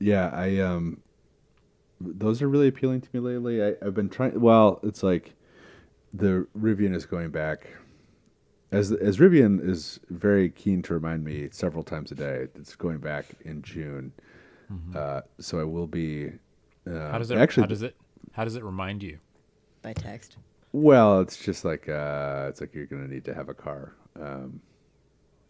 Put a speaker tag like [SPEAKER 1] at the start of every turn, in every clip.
[SPEAKER 1] Yeah, those are really appealing to me lately. I've been trying. Well, it's like the Rivian is going back. As Rivian is very keen to remind me several times a day, it's going back in June. So I will be.
[SPEAKER 2] How does it
[SPEAKER 1] actually?
[SPEAKER 2] how does it remind you?
[SPEAKER 3] By text.
[SPEAKER 1] Well, it's just like it's like you're gonna need to have a car.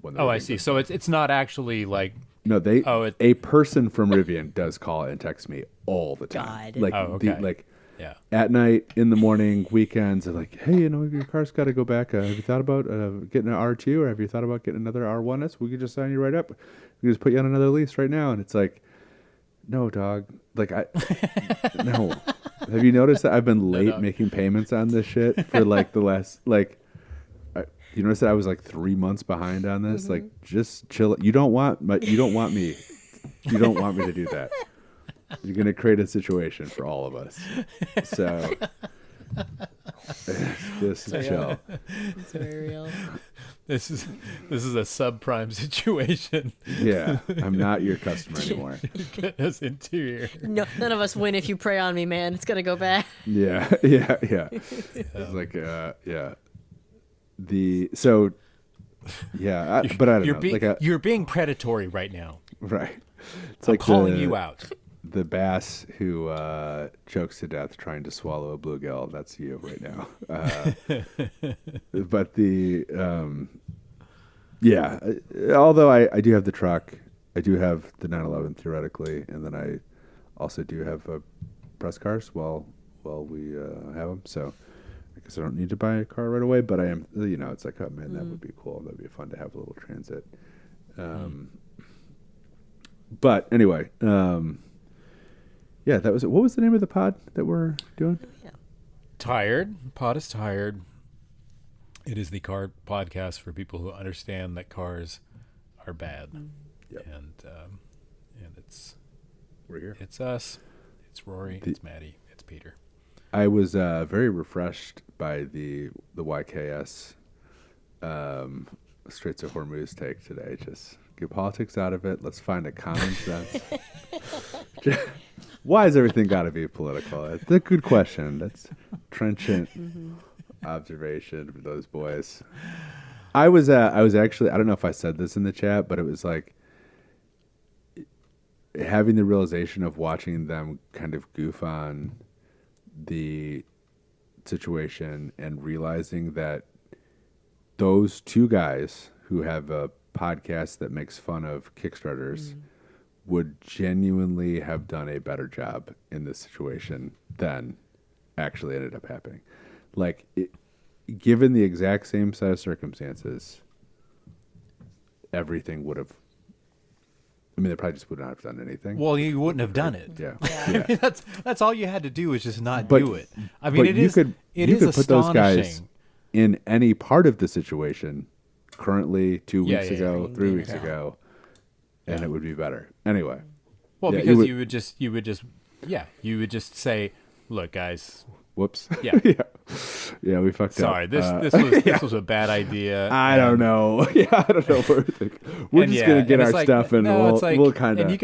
[SPEAKER 1] When the
[SPEAKER 2] Oh, I
[SPEAKER 1] Rivian
[SPEAKER 2] see.
[SPEAKER 1] goes
[SPEAKER 2] So
[SPEAKER 1] back.
[SPEAKER 2] it's not actually like
[SPEAKER 1] No,
[SPEAKER 2] Oh,
[SPEAKER 1] a person from Rivian does call and text me all the time.
[SPEAKER 3] God.
[SPEAKER 1] Like
[SPEAKER 2] Oh, okay. Yeah.
[SPEAKER 1] at night, in the morning, weekends. They're like, hey, your car's got to go back. Have you thought about getting an R2, or have you thought about getting another R1S? We could just sign you right up. We could just put you on another lease right now. And it's like, no, dog. Like no. Have you noticed that I've been late
[SPEAKER 2] dog.
[SPEAKER 1] making payments on this shit for like the last you notice that I was like 3 months behind on this? Like, just chill. You don't want me. You don't want me to do that. You're going to create a situation for all of us. So, just chill.
[SPEAKER 3] It's very real.
[SPEAKER 2] This is a subprime situation.
[SPEAKER 1] Yeah, I'm not your customer anymore.
[SPEAKER 2] Get us into here.
[SPEAKER 3] No, none of us win if you prey on me, man. It's gonna go bad.
[SPEAKER 1] Yeah. It's like, yeah. But I don't know.
[SPEAKER 2] You're being predatory right now.
[SPEAKER 1] Right. It's
[SPEAKER 2] I'm
[SPEAKER 1] like
[SPEAKER 2] calling you out.
[SPEAKER 1] The bass who chokes to death trying to swallow a bluegill. That's you right now. But although I do have the truck, I do have the 911 theoretically, and then I also do have press cars while we have them. So I guess I don't need to buy a car right away, but I am, it's like, oh man, that would be cool. That'd be fun to have a little transit. But anyway, that was it. What was the name of the pod that we're doing?
[SPEAKER 3] Yeah.
[SPEAKER 2] Tired. Pod is tired. It is the car podcast for people who understand that cars are bad.
[SPEAKER 1] Yep.
[SPEAKER 2] And it's
[SPEAKER 1] We're here.
[SPEAKER 2] It's us. It's Rory. It's Maddie. It's Peter.
[SPEAKER 1] I was very refreshed by the YKS Straits of Hormuz take today. Just get politics out of it. Let's find a common sense. Why has everything got to be political? It's a good question. That's trenchant observation for those boys. I was actually, I don't know if I said this in the chat, but it was like having the realization of watching them kind of goof on the situation and realizing that those two guys who have a podcast that makes fun of Kickstarters would genuinely have done a better job in this situation than actually ended up happening. Like, given the exact same set of circumstances, everything would have. I mean, they probably just would not have done anything.
[SPEAKER 2] Well, you wouldn't have done it.
[SPEAKER 1] Yeah.
[SPEAKER 2] I mean, that's all you had to do is just not
[SPEAKER 1] But-
[SPEAKER 2] do it. I mean,
[SPEAKER 1] But you could put those guys
[SPEAKER 2] astonishing.
[SPEAKER 1] in any part of the situation currently, 2 weeks
[SPEAKER 2] Yeah.
[SPEAKER 1] ago, 3 weeks ago, and it would be better. Anyway.
[SPEAKER 2] Well,
[SPEAKER 1] Yeah,
[SPEAKER 2] because
[SPEAKER 1] you
[SPEAKER 2] you would just say, "Look, guys,
[SPEAKER 1] Whoops.
[SPEAKER 2] Yeah.
[SPEAKER 1] Yeah, we fucked
[SPEAKER 2] sorry,
[SPEAKER 1] up.
[SPEAKER 2] this was a bad idea."
[SPEAKER 1] I don't know. Yeah, I don't know. We're just going to get our stuff and we'll kind of.
[SPEAKER 2] And you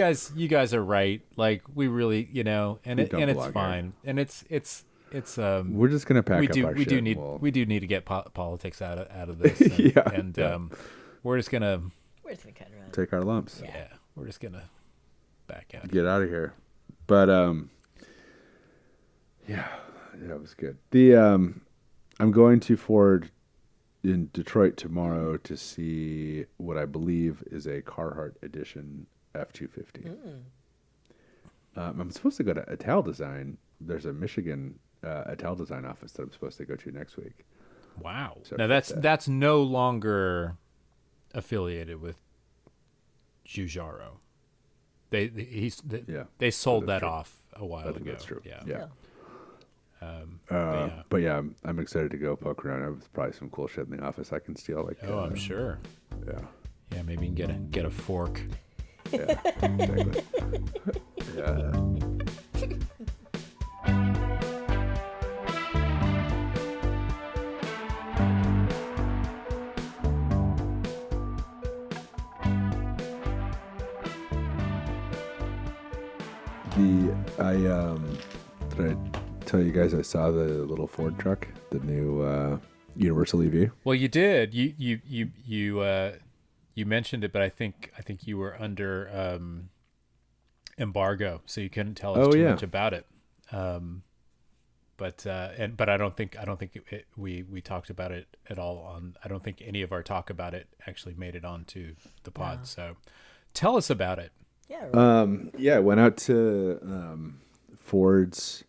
[SPEAKER 2] guys are right. Like, we really, and
[SPEAKER 1] We
[SPEAKER 2] it's
[SPEAKER 1] don't belong
[SPEAKER 2] fine. And it's
[SPEAKER 1] we're just going to pack up our
[SPEAKER 2] we
[SPEAKER 1] shit.
[SPEAKER 2] do need to get politics out of this. And, we're just going to
[SPEAKER 3] cut around.
[SPEAKER 1] take our lumps.
[SPEAKER 2] yeah, we're just going to back out.
[SPEAKER 1] Get out of here. But yeah, it was good. I'm going to Ford in Detroit tomorrow to see what I believe is a Carhartt edition F-250. I'm supposed to go to Ital Design. There's a Michigan Ital Design office that I'm supposed to go to next week.
[SPEAKER 2] Wow.
[SPEAKER 1] So
[SPEAKER 2] Now that's no longer affiliated with Giugiaro. They sold that
[SPEAKER 1] true.
[SPEAKER 2] off a while ago.
[SPEAKER 1] That's true.
[SPEAKER 2] Yeah.
[SPEAKER 1] But yeah, I'm excited to go poke around. There's probably some cool shit in the office I can steal. Like,
[SPEAKER 2] I'm sure.
[SPEAKER 1] Yeah.
[SPEAKER 2] Yeah, maybe you can get a fork.
[SPEAKER 1] Yeah. Exactly. Yeah. Did I tell you guys I saw the little Ford truck, the new Universal EV?
[SPEAKER 2] Well, you did. You mentioned it, but I think you were under embargo, so you couldn't tell us
[SPEAKER 1] Oh,
[SPEAKER 2] too
[SPEAKER 1] yeah.
[SPEAKER 2] much about it. But I don't think we talked about it at all on. I don't think any of our talk about it actually made it onto the pod.
[SPEAKER 3] No.
[SPEAKER 2] So tell us about it.
[SPEAKER 3] Yeah. Right.
[SPEAKER 1] Yeah, I went out to Ford's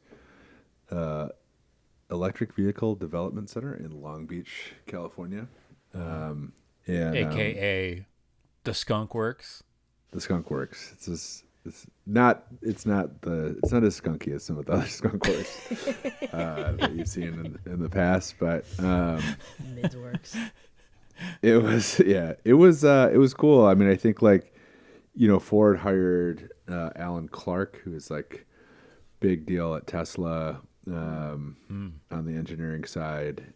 [SPEAKER 1] Electric Vehicle Development Center in Long Beach, California. And
[SPEAKER 2] AKA the Skunk Works.
[SPEAKER 1] the Skunk Works. It's not as skunky as some of the other Skunk Works that you've seen in the past, but
[SPEAKER 3] Mids works.
[SPEAKER 1] it was cool. I mean, I think Ford hired Alan Clark, who is like big deal at Tesla on the engineering side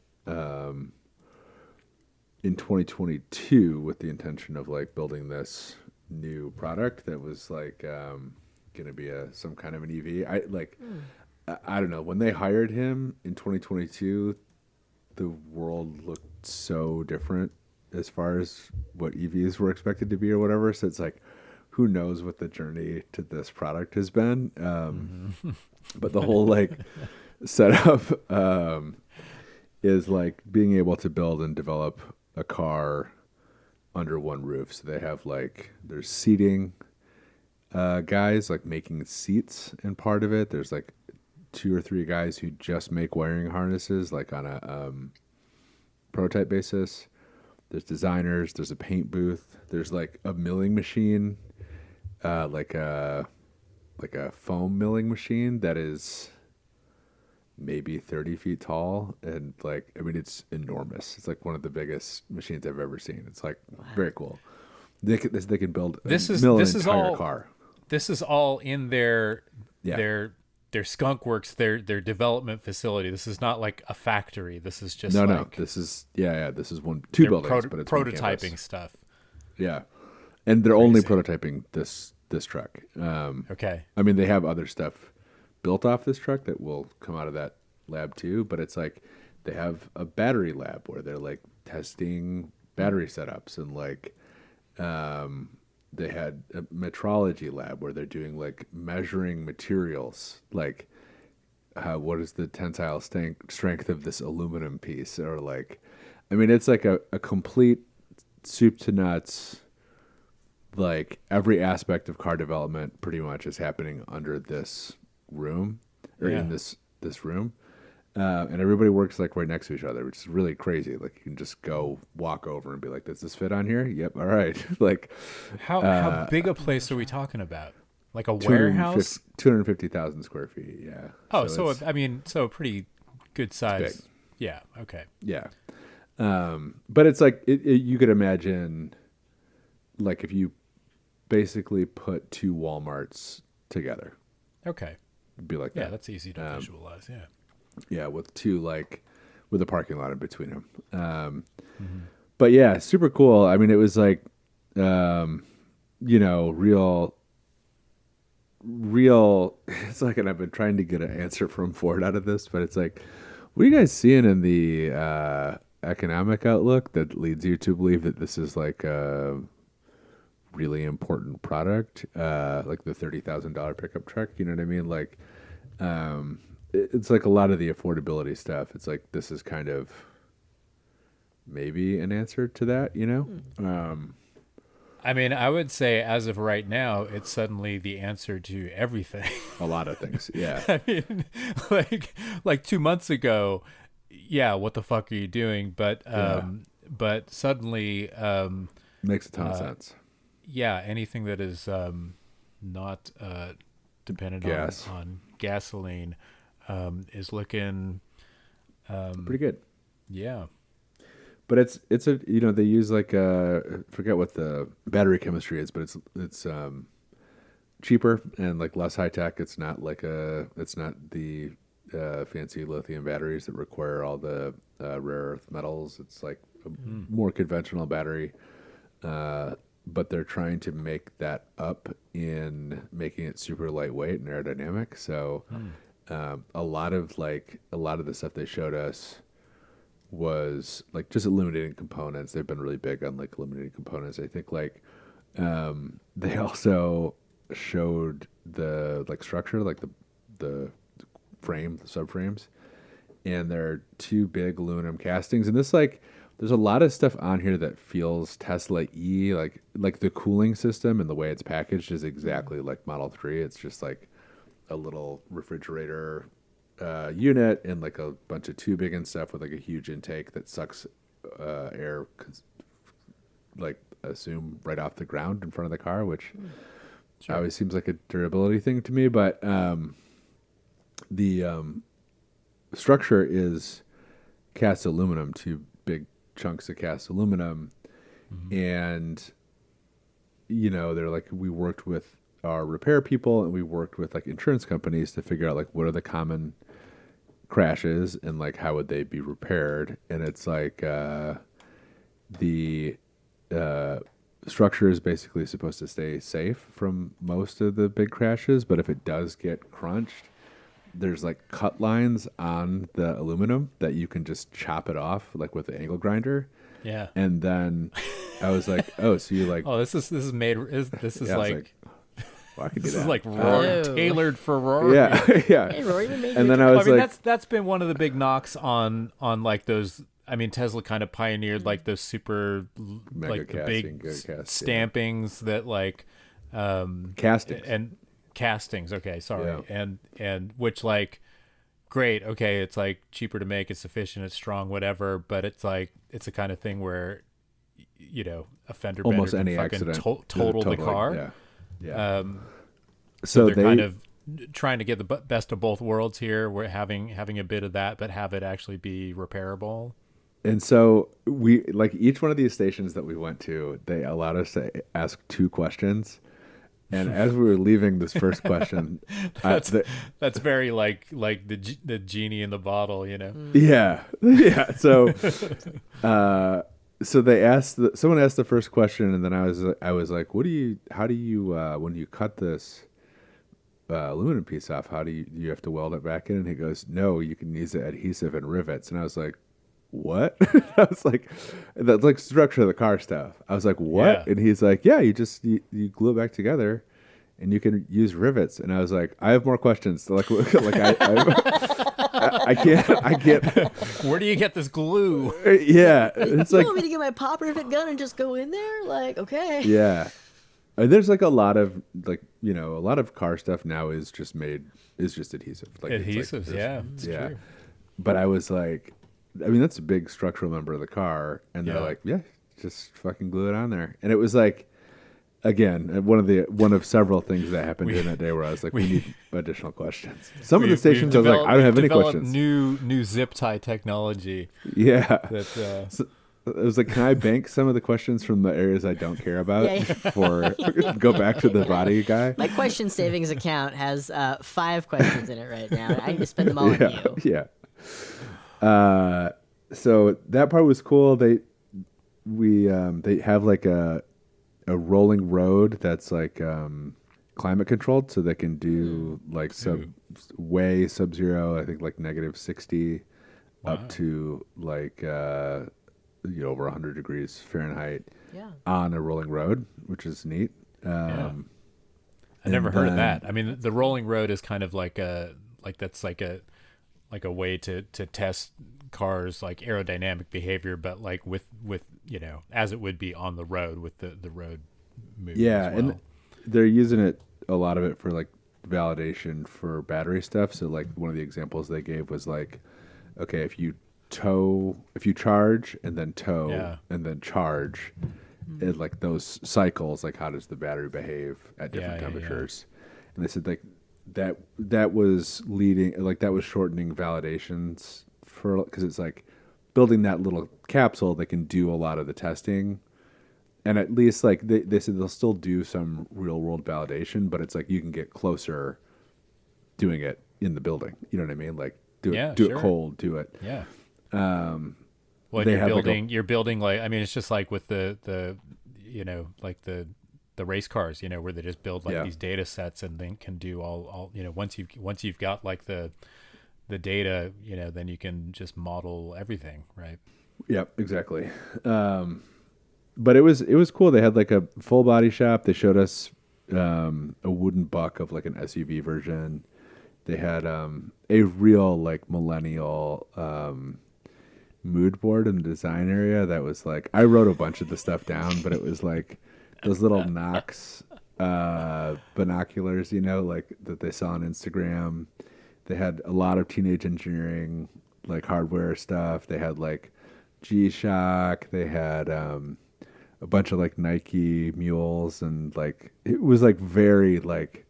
[SPEAKER 1] in 2022 with the intention of like building this new product that was like going to be some kind of an EV. I don't know, when they hired him in 2022, the world looked so different as far as what EVs were expected to be or whatever. So it's like, who knows what the journey to this product has been. But the whole like setup is like being able to build and develop a car under one roof. So they have there's seating guys like making seats, and part of it there's like 2 or 3 guys who just make wiring harnesses like on a prototype basis. There's designers, there's a paint booth, there's like a milling machine, like a foam milling machine that is maybe 30 feet tall, and it's enormous. It's like one of the biggest machines I've ever seen. It's like very cool. They can build an entire car.
[SPEAKER 2] This is all in their Skunk Works, their development facility. This is not like a factory. This is just
[SPEAKER 1] no. This is this is two buildings, but it's
[SPEAKER 2] prototyping stuff.
[SPEAKER 1] Yeah, and they're only prototyping this truck.
[SPEAKER 2] Okay.
[SPEAKER 1] I mean, they have other stuff built off this truck that will come out of that lab too, but it's like they have a battery lab where they're like testing battery setups, and they had a metrology lab where they're doing like measuring materials, like what is the tensile strength of this aluminum piece, or it's like a complete soup to nuts. Like every aspect of car development pretty much is happening under this room, or in this room, and everybody works like right next to each other, which is really crazy. Like you can just go walk over and be like, "Does this fit on here?" Yep. All right.
[SPEAKER 2] How big a place are we talking about? Like a warehouse?
[SPEAKER 1] 250,000 square feet. Yeah.
[SPEAKER 2] Oh, so a pretty good size. Yeah. Okay.
[SPEAKER 1] Yeah. But it's like you could imagine, like if you basically put 2 Walmarts together.
[SPEAKER 2] Okay.
[SPEAKER 1] It'd be like that.
[SPEAKER 2] Yeah, that's easy to visualize. Yeah.
[SPEAKER 1] Yeah, with 2 with a parking lot in between them. But yeah, super cool. I mean, it was like, real. It's like, and I've been trying to get an answer from Ford out of this, but it's like, what are you guys seeing in the economic outlook that leads you to believe that this is like a really important product, like the $30,000 pickup truck? You know what I mean? Like, it's like a lot of the affordability stuff. It's like, this is kind of maybe an answer to that,
[SPEAKER 2] I mean, I would say as of right now, it's suddenly the answer to everything.
[SPEAKER 1] A lot of things. Yeah.
[SPEAKER 2] I mean, like 2 months ago, yeah, what the fuck are you doing? But suddenly,
[SPEAKER 1] makes a ton of sense.
[SPEAKER 2] Yeah, anything that is not dependent on gasoline is looking
[SPEAKER 1] pretty good.
[SPEAKER 2] Yeah.
[SPEAKER 1] But it's they use like forget what the battery chemistry is, but it's cheaper and like less high tech. It's not the fancy lithium batteries that require all the rare earth metals. It's like a more conventional battery. but they're trying to make that up in making it super lightweight and aerodynamic. So a lot of the stuff they showed us was like just eliminating components. They've been really big on like eliminating components. I think like they also showed the like structure, like the frame, the subframes, and they're two big aluminum castings. And this like there's a lot of stuff on here that feels Tesla-y, like the cooling system and the way it's packaged is exactly like Model 3. It's just like a little refrigerator unit and like a bunch of tubing and stuff with like a huge intake that sucks air, like assume right off the ground in front of the car, which always seems like a durability thing to me. But the structure is cast aluminum, two big chunks of cast aluminum, and they're like, we worked with our repair people and we worked with like insurance companies to figure out like what are the common crashes and like how would they be repaired. And it's like the structure is basically supposed to stay safe from most of the big crashes, but if it does get crunched, there's like cut lines on the aluminum that you can just chop it off like with the angle grinder.
[SPEAKER 2] Yeah.
[SPEAKER 1] And then I was like, oh, so you like,
[SPEAKER 2] oh, this is
[SPEAKER 1] yeah,
[SPEAKER 2] like
[SPEAKER 1] well, I could do
[SPEAKER 2] this
[SPEAKER 1] that.
[SPEAKER 2] is like Rory,
[SPEAKER 3] Oh.
[SPEAKER 2] tailored for Rory.
[SPEAKER 1] Yeah. Yeah.
[SPEAKER 3] Hey, Rory, we made
[SPEAKER 1] And
[SPEAKER 3] you
[SPEAKER 1] then
[SPEAKER 3] a
[SPEAKER 1] I was
[SPEAKER 2] I mean,
[SPEAKER 1] like,
[SPEAKER 2] that's been one of the big knocks on like those. I mean, Tesla kind of pioneered like those super
[SPEAKER 1] Mega
[SPEAKER 2] like the
[SPEAKER 1] casting,
[SPEAKER 2] big
[SPEAKER 1] giga cast,
[SPEAKER 2] stampings that like
[SPEAKER 1] castings.
[SPEAKER 2] and castings. Okay, sorry,
[SPEAKER 1] Yeah.
[SPEAKER 2] and which like great. Okay, it's like cheaper to make, it's efficient, it's strong, whatever. But it's like it's a kind of thing where a fender
[SPEAKER 1] Almost
[SPEAKER 2] bender
[SPEAKER 1] any
[SPEAKER 2] can fucking
[SPEAKER 1] accident.
[SPEAKER 2] total the
[SPEAKER 1] Totally,
[SPEAKER 2] car.
[SPEAKER 1] Yeah.
[SPEAKER 2] So they're
[SPEAKER 1] they
[SPEAKER 2] kind of trying to get the best of both worlds here. We're having a bit of that, but have it actually be repairable.
[SPEAKER 1] And so we like each one of these stations that we went to, they allowed us to ask two questions. And as we were leaving this first question,
[SPEAKER 2] That's very like the genie in the bottle,
[SPEAKER 1] yeah. So, so they asked someone asked the first question, and then I was like, how do you when you cut this aluminum piece off, how do you have to weld it back in? And he goes, no, you can use the adhesive and rivets. And I was like, what? I was like, that's like structure of the car stuff. I was like, what?
[SPEAKER 2] Yeah.
[SPEAKER 1] And he's like, yeah, you glue it back together and you can use rivets. And I was like, I have more questions. Like I can't.
[SPEAKER 2] Where do you get this glue?
[SPEAKER 1] Yeah. It's
[SPEAKER 3] You
[SPEAKER 1] like,
[SPEAKER 3] want me to get my pop rivet gun and just go in there? Like, okay.
[SPEAKER 1] yeah. And there's like a lot of like, a lot of car stuff now is just adhesive. Like
[SPEAKER 2] Adhesives, yeah. It's
[SPEAKER 1] yeah.
[SPEAKER 2] true.
[SPEAKER 1] But I was like, I mean, that's a big structural member of the car. And they're
[SPEAKER 2] Yeah.
[SPEAKER 1] like, yeah, just fucking glue it on there. And it was like, again, one of several things that happened during that day where I was like, we need additional questions. Some of the stations I was like, I don't have any questions.
[SPEAKER 2] New zip tie technology.
[SPEAKER 1] Yeah.
[SPEAKER 2] That
[SPEAKER 1] So it was like, can I bank some of the questions from the areas I don't care about
[SPEAKER 3] Yeah.
[SPEAKER 1] for go back to the body guy?
[SPEAKER 3] My question savings account has 5 questions in it right now. I need to spend them all on you.
[SPEAKER 1] Yeah. So that part was cool. They have like a rolling road that's like climate controlled, so they can do like way sub-zero. I think like -60 up to like over 100 degrees Fahrenheit
[SPEAKER 3] Yeah.
[SPEAKER 1] on a rolling road, which is neat.
[SPEAKER 2] I never heard of that. I mean, the rolling road is kind of like a way to test cars like aerodynamic behavior, but like with as it would be on the road with the road moving.
[SPEAKER 1] Yeah,
[SPEAKER 2] as well.
[SPEAKER 1] and they're using it a lot of it for like validation for battery stuff. So like one of the examples they gave was like, okay, if you charge and then tow
[SPEAKER 2] Yeah.
[SPEAKER 1] and then charge, and like those cycles, like how does the battery behave at different
[SPEAKER 2] Yeah, yeah,
[SPEAKER 1] temperatures? And they said like that was leading, like that was shortening validations for, because it's like building that little capsule that can do a lot of the testing. And at least like they said they'll still do some real world validation, but it's like you can get closer doing it in the building. You know what I mean? Like do it
[SPEAKER 2] sure.
[SPEAKER 1] cold, do it.
[SPEAKER 2] Yeah.
[SPEAKER 1] Well,
[SPEAKER 2] Well,
[SPEAKER 1] they
[SPEAKER 2] you're
[SPEAKER 1] have like
[SPEAKER 2] building like, I mean, it's just like with the like the race cars, where they just build like
[SPEAKER 1] Yeah.
[SPEAKER 2] these data sets and then can do all once you've got like the data, then you can just model everything, right?
[SPEAKER 1] Yep, exactly. But it was cool. They had like a full body shop. They showed us a wooden buck of like an SUV version. They had a real like millennial mood board in the design area that was like, I wrote a bunch of the stuff down, but it was like those little Knox binoculars, like that they saw on Instagram. They had a lot of teenage engineering, like hardware stuff. They had like G-Shock. They had a bunch of like Nike mules, and like it was like very like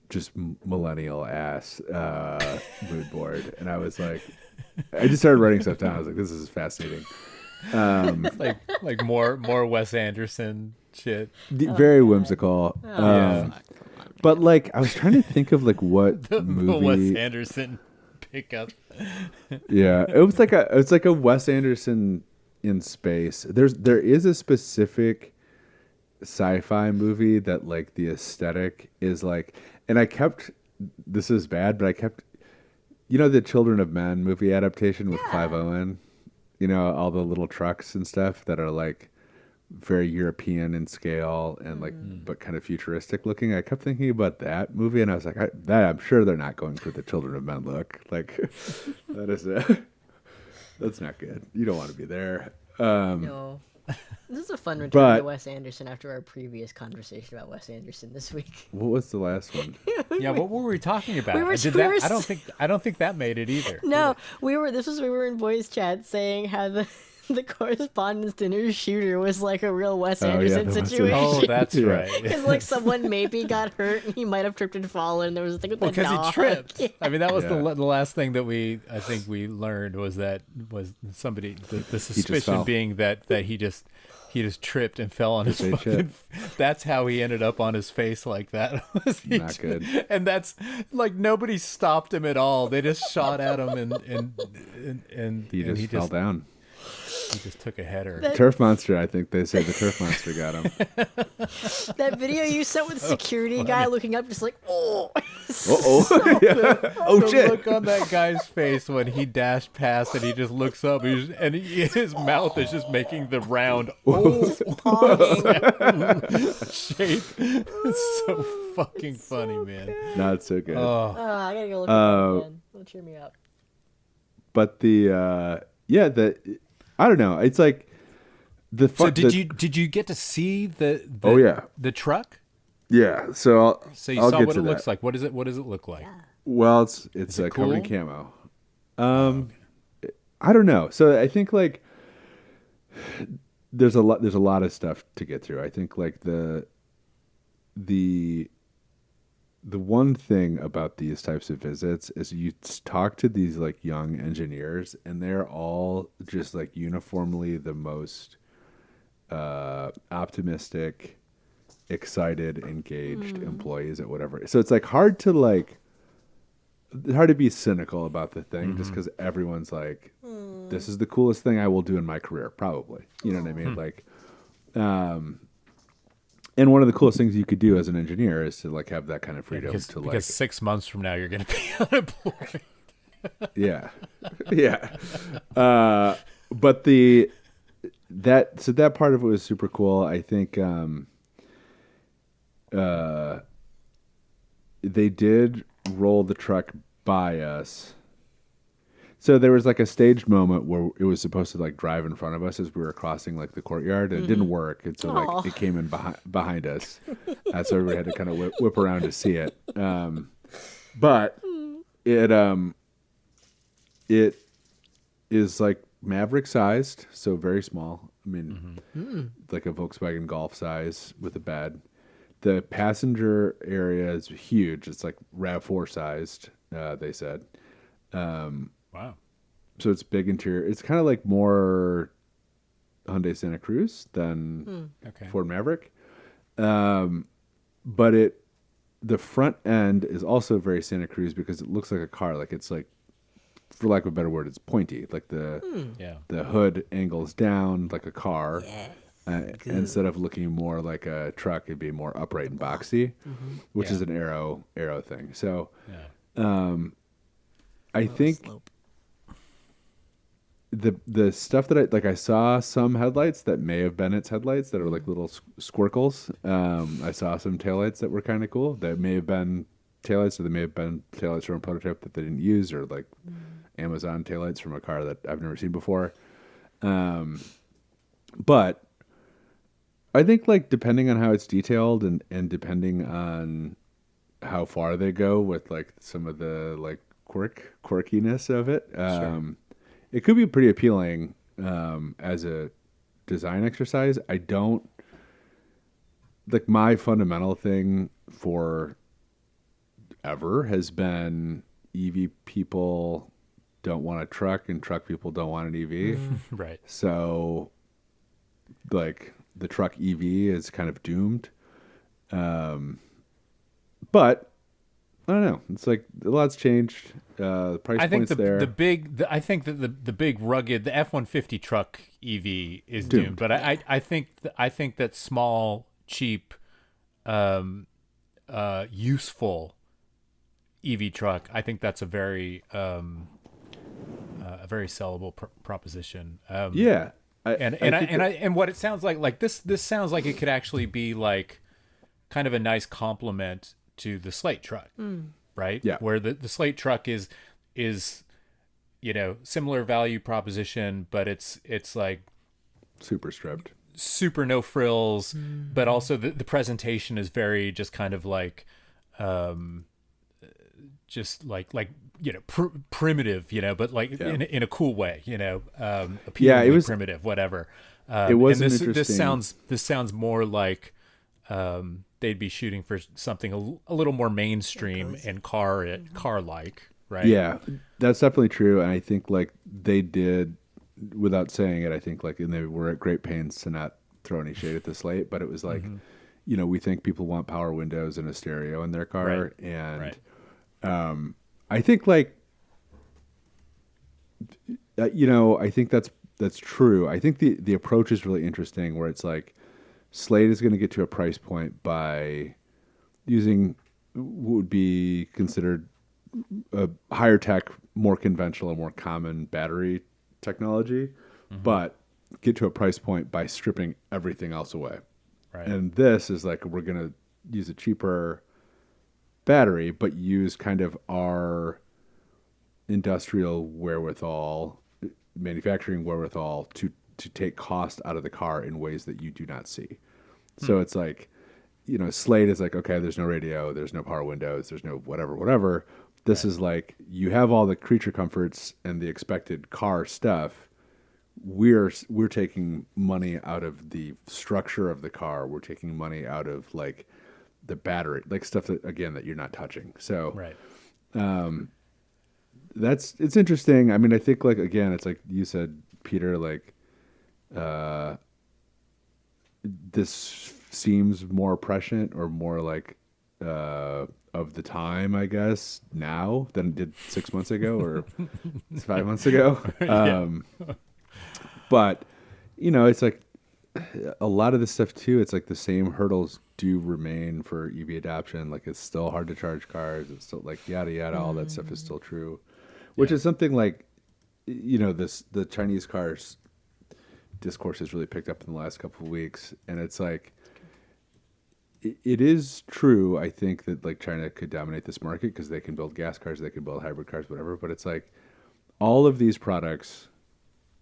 [SPEAKER 1] just millennial ass mood board. And I was like, I just started writing stuff down. I was like, this is fascinating.
[SPEAKER 2] Like more Wes Anderson shit.
[SPEAKER 1] Very whimsical.
[SPEAKER 2] Yeah.
[SPEAKER 1] But like I was trying to think of like what
[SPEAKER 2] The
[SPEAKER 1] movie.
[SPEAKER 2] Wes Anderson pickup.
[SPEAKER 1] Yeah, it's like a Wes Anderson in space. There is a specific sci-fi movie that like the aesthetic is like, and this is bad, but I kept the Children of Men movie adaptation with Clive Owen. All the little trucks and stuff that are like very European in scale and like but kind of futuristic looking. I kept thinking about that movie, and I was like, I'm sure they're not going for the Children of Men look. Like that's not good. You don't want to be there.
[SPEAKER 3] No. This is a fun return
[SPEAKER 1] But-
[SPEAKER 3] to Wes Anderson after our previous conversation about Wes Anderson this week.
[SPEAKER 1] What was the last one?
[SPEAKER 2] Yeah, what were we talking about?
[SPEAKER 3] We were-
[SPEAKER 2] Did
[SPEAKER 3] we
[SPEAKER 2] that,
[SPEAKER 3] were
[SPEAKER 2] I don't think that made it either.
[SPEAKER 3] No, we were in voice chat saying how the correspondence dinner shooter was like a real Wes
[SPEAKER 1] Oh, yeah,
[SPEAKER 3] Anderson
[SPEAKER 1] the Wes
[SPEAKER 3] situation.
[SPEAKER 2] Oh, that's
[SPEAKER 1] Yeah.
[SPEAKER 2] right.
[SPEAKER 3] Because like someone maybe got hurt and he might have tripped and fallen. There was a thing with the
[SPEAKER 2] Because
[SPEAKER 3] dog.
[SPEAKER 2] he tripped.
[SPEAKER 3] Yeah.
[SPEAKER 2] I mean, that was
[SPEAKER 1] Yeah.
[SPEAKER 2] the last thing that I think we learned was somebody the suspicion
[SPEAKER 1] fell.
[SPEAKER 2] being that he just tripped and fell on his
[SPEAKER 1] They
[SPEAKER 2] fucking. That's how he ended up on his face like that.
[SPEAKER 1] Not good.
[SPEAKER 2] And that's like nobody stopped him at all. They just shot at him and
[SPEAKER 1] He just fell down.
[SPEAKER 2] He just took a header.
[SPEAKER 1] Turf Monster, I think they say the Turf Monster got him.
[SPEAKER 3] That video you sent with the security guy looking up, just like, oh.
[SPEAKER 1] Uh-oh. Yeah. Oh,
[SPEAKER 2] The
[SPEAKER 1] shit.
[SPEAKER 2] look on that guy's face when he dashed past and he just looks up his mouth is just making the round shape. It's so fucking funny, man.
[SPEAKER 1] Not so good.
[SPEAKER 2] Oh,
[SPEAKER 3] I gotta go look at that again. It'll cheer me up.
[SPEAKER 1] But I don't know. It's like the
[SPEAKER 2] so
[SPEAKER 1] fun.
[SPEAKER 2] did you get to see the
[SPEAKER 1] Oh, yeah.
[SPEAKER 2] the truck?
[SPEAKER 1] Yeah. So
[SPEAKER 2] So you
[SPEAKER 1] I'll
[SPEAKER 2] saw
[SPEAKER 1] get
[SPEAKER 2] what
[SPEAKER 1] to
[SPEAKER 2] it looks
[SPEAKER 1] that.
[SPEAKER 2] like. What does it look like?
[SPEAKER 1] Well, it's
[SPEAKER 2] it
[SPEAKER 1] covered in
[SPEAKER 2] cool?
[SPEAKER 1] camo. I don't know. So I think like there's a lot of stuff to get through. I think like the one thing about these types of visits is you talk to these like young engineers, and they're all just like uniformly the most optimistic, excited, engaged employees at whatever. So it's like hard to be cynical about the thing just because everyone's like, this is the coolest thing I will do in my career, probably. You know what I mean? Like, and one of the coolest things you could do as an engineer is to like have that kind of freedom
[SPEAKER 2] Because 6 months from now you're going to be unemployed.
[SPEAKER 1] yeah, yeah. But that part of it was super cool. I think they did roll the truck by us. So there was like a staged moment where it was supposed to like drive in front of us as we were crossing like the courtyard, and it didn't work. And so like it came in behind us. So everybody had to kind of whip around to see it. But it is like Maverick sized, so very small. I mean, like a Volkswagen Golf size with a bed. The passenger area is huge. It's like RAV4 sized, they said.
[SPEAKER 2] Wow.
[SPEAKER 1] So it's big interior. It's kind of like more Hyundai Santa Cruz than Ford Maverick. But the front end is also very Santa Cruz because it looks like a car. Like it's like, for lack of a better word, it's pointy. Like the hood angles down like a car.
[SPEAKER 3] Yes.
[SPEAKER 1] Instead of looking more like a truck, it'd be more upright and boxy, which is an aero thing. So I think
[SPEAKER 3] slope.
[SPEAKER 1] the stuff that I saw some headlights that may have been its headlights that are like little squircles. I saw some taillights that were kind of cool. That may have been taillights, or they may have been taillights from a prototype that they didn't use, or like Amazon taillights from a car that I've never seen before. But I think like depending on how it's detailed and depending on how far they go with like some of the like quirkiness of it, it could be pretty appealing as a design exercise. I don't like my fundamental thing for ever has been EV people don't want a truck and truck people don't want an EV.
[SPEAKER 2] Right.
[SPEAKER 1] So like the truck EV is kind of doomed. But I don't know. It's like a lot's changed. The price
[SPEAKER 2] I think
[SPEAKER 1] point's there.
[SPEAKER 2] I think that the big rugged the F-150 truck EV is doomed. But I think that small, cheap, useful EV truck. I think that's a very sellable proposition.
[SPEAKER 1] Yeah.
[SPEAKER 2] And what it sounds like this sounds like it could actually be like kind of a nice complement to the Slate truck, right?
[SPEAKER 1] Yeah.
[SPEAKER 2] Where the Slate truck is similar value proposition, but it's like
[SPEAKER 1] super stripped,
[SPEAKER 2] super no frills, but also the presentation is very just kind of like primitive, but like in a cool way, appealingly
[SPEAKER 1] it was
[SPEAKER 2] primitive, whatever.
[SPEAKER 1] It was
[SPEAKER 2] and
[SPEAKER 1] interesting.
[SPEAKER 2] This sounds more like they'd be shooting for something a little more mainstream and car like, right?
[SPEAKER 1] Yeah, that's definitely true. And I think like they did, without saying it, I think like, and they were at great pains to not throw any shade at the Slate, but it was like, we think people want power windows and a stereo in their car.
[SPEAKER 2] Right.
[SPEAKER 1] And I think like, I think that's true. I think the approach is really interesting where it's like Slate is going to get to a price point by using what would be considered a higher tech, more conventional and more common battery technology, but get to a price point by stripping everything else away.
[SPEAKER 2] Right.
[SPEAKER 1] And this is like, we're going to use a cheaper battery, but use kind of our industrial wherewithal, manufacturing wherewithal to take cost out of the car in ways that you do not see. So it's like, Slate is like, okay, there's no radio, there's no power windows, there's no whatever. This is like, you have all the creature comforts and the expected car stuff. We're taking money out of the structure of the car. We're taking money out of like the battery, like stuff that you're not touching. So
[SPEAKER 2] Right.
[SPEAKER 1] it's interesting. I mean, I think like, again, it's like you said, Peter, like, this seems more prescient or more like, of the time, I guess, now than it did 6 months ago or 5 months ago. But, it's like a lot of this stuff too. It's like the same hurdles do remain for EV adoption. Like it's still hard to charge cars. It's still like yada, yada, all that stuff is still true, which is something like, the Chinese cars discourse has really picked up in the last couple of weeks. And it's like, it is true, I think, that like China could dominate this market because they can build gas cars, they can build hybrid cars, whatever. But it's like all of these products,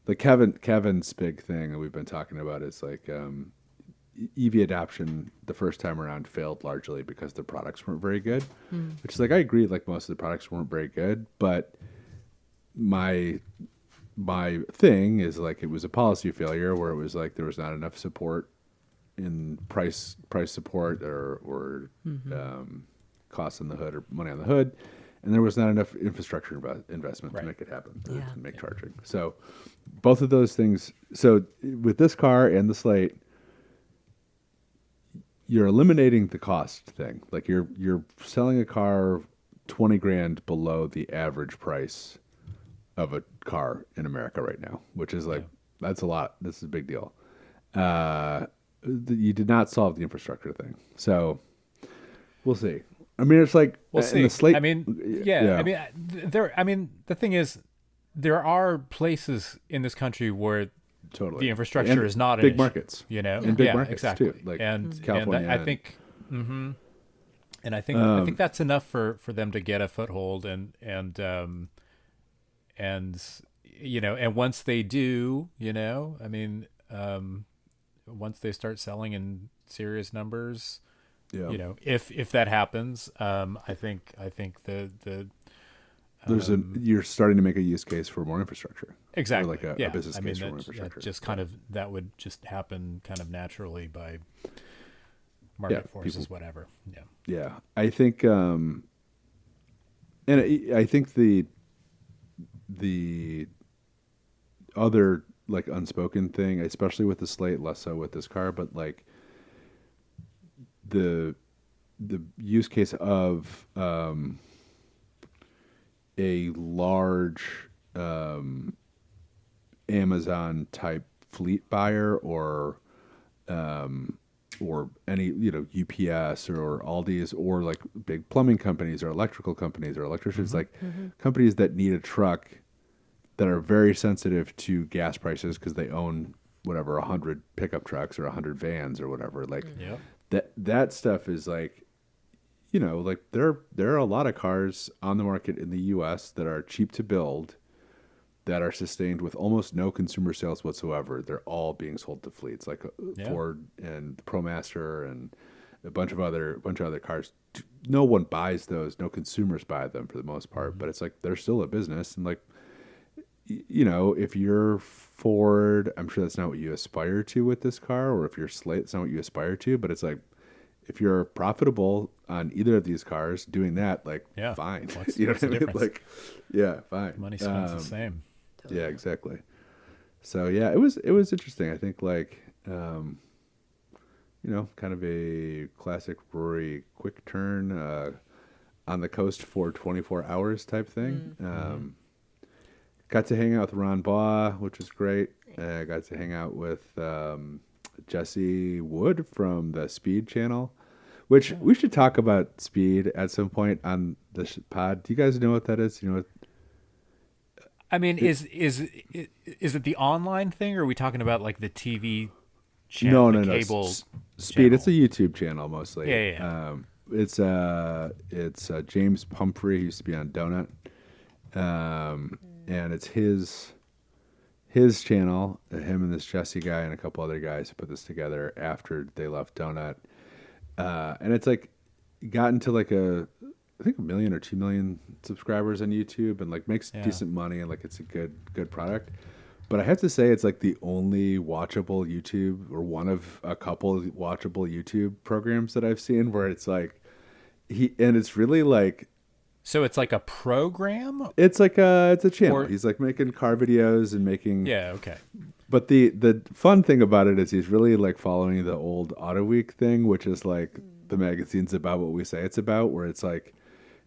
[SPEAKER 1] like Kevin's big thing that we've been talking about is like EV adoption the first time around failed largely because the products weren't very good. Which is like, I agree, like most of the products weren't very good, but my thing is like it was a policy failure where it was like there was not enough support in price support or costs on the hood or money on the hood, and there was not enough infrastructure investment to make it happen, to make charging. So both of those things. So with this car and the Slate, you're eliminating the cost thing. Like you're selling a car $20,000 below the average price of a car in America right now, which is like that's a lot. This is a big deal. you did not solve the infrastructure thing. So we'll see. I mean, it's like
[SPEAKER 2] We'll
[SPEAKER 1] in
[SPEAKER 2] see.
[SPEAKER 1] the slate.
[SPEAKER 2] I mean, yeah. I mean, there. I mean, the thing is, there are places in this country where
[SPEAKER 1] Totally.
[SPEAKER 2] the infrastructure
[SPEAKER 1] And
[SPEAKER 2] is not an
[SPEAKER 1] big
[SPEAKER 2] issue,
[SPEAKER 1] markets.
[SPEAKER 2] you know,
[SPEAKER 1] And big
[SPEAKER 2] yeah,
[SPEAKER 1] markets
[SPEAKER 2] exactly.
[SPEAKER 1] too, like
[SPEAKER 2] and
[SPEAKER 1] California.
[SPEAKER 2] I think, and I think that's enough for them to get a foothold, and you know, and once they do, you know, I mean, once they start selling in serious numbers,
[SPEAKER 1] Yeah.
[SPEAKER 2] you know, if that happens, I think the
[SPEAKER 1] you're starting to make a use case for more infrastructure.
[SPEAKER 2] exactly,
[SPEAKER 1] Or like a business
[SPEAKER 2] I
[SPEAKER 1] case
[SPEAKER 2] mean,
[SPEAKER 1] for more
[SPEAKER 2] that
[SPEAKER 1] infrastructure.
[SPEAKER 2] just kind of that would just happen kind of naturally by market forces, whatever. Yeah.
[SPEAKER 1] Yeah, I think, and I think the other like unspoken thing, especially with the Slate, less so with this car, but like the use case of a large Amazon type fleet buyer or any, you know, UPS or Aldi's or like big plumbing companies or electrical companies or electricians, like companies that need a truck that are very sensitive to gas prices because they own whatever 100 pickup trucks or 100 vans or whatever. Like that stuff is like, you know, like there are a lot of cars on the market in the U.S. that are cheap to build, that are sustained with almost no consumer sales whatsoever. They're all being sold to fleets like Ford and the ProMaster and a bunch of other cars. No one buys those. No consumers buy them for the most part. But it's like they're still a business, and like, you know, if you're Ford, I'm sure that's not what you aspire to with this car, or if you're Slate, it's not what you aspire to. But it's like, if you're profitable on either of these cars doing that, like, fine. You know what I mean? Like, yeah, fine.
[SPEAKER 2] Money spent's the same.
[SPEAKER 1] Yeah, exactly. So yeah, it was interesting. I think like, you know, kind of a classic Rory quick turn on the coast for 24 hours type thing. Got to hang out with Ron Baugh, which was great. Got to hang out with Jesse Wood from the Speeed channel, which we should talk about Speeed at some point on the pod. Do you guys know what that is? You know what?
[SPEAKER 2] I mean, is it the online thing, or are we talking about like the TV channel?
[SPEAKER 1] No.
[SPEAKER 2] Cable
[SPEAKER 1] Speeed.
[SPEAKER 2] channel?
[SPEAKER 1] It's a YouTube channel mostly.
[SPEAKER 2] Yeah.
[SPEAKER 1] It's James Pumphrey. He used to be on Donut, and it's his channel. Him and this Jesse guy and a couple other guys put this together after they left Donut, and it's like gotten to like I think 1 million or 2 million subscribers on YouTube, and like makes decent money, and like it's a good product. But I have to say, it's like the only watchable YouTube, or one of a couple watchable YouTube programs that I've seen where it's like and it's really like,
[SPEAKER 2] so it's like a program.
[SPEAKER 1] it's a channel. He's like making car videos and making
[SPEAKER 2] okay.
[SPEAKER 1] But the fun thing about it is he's really like following the old Auto Week thing, which is like the magazine's about what we say it's about, where it's like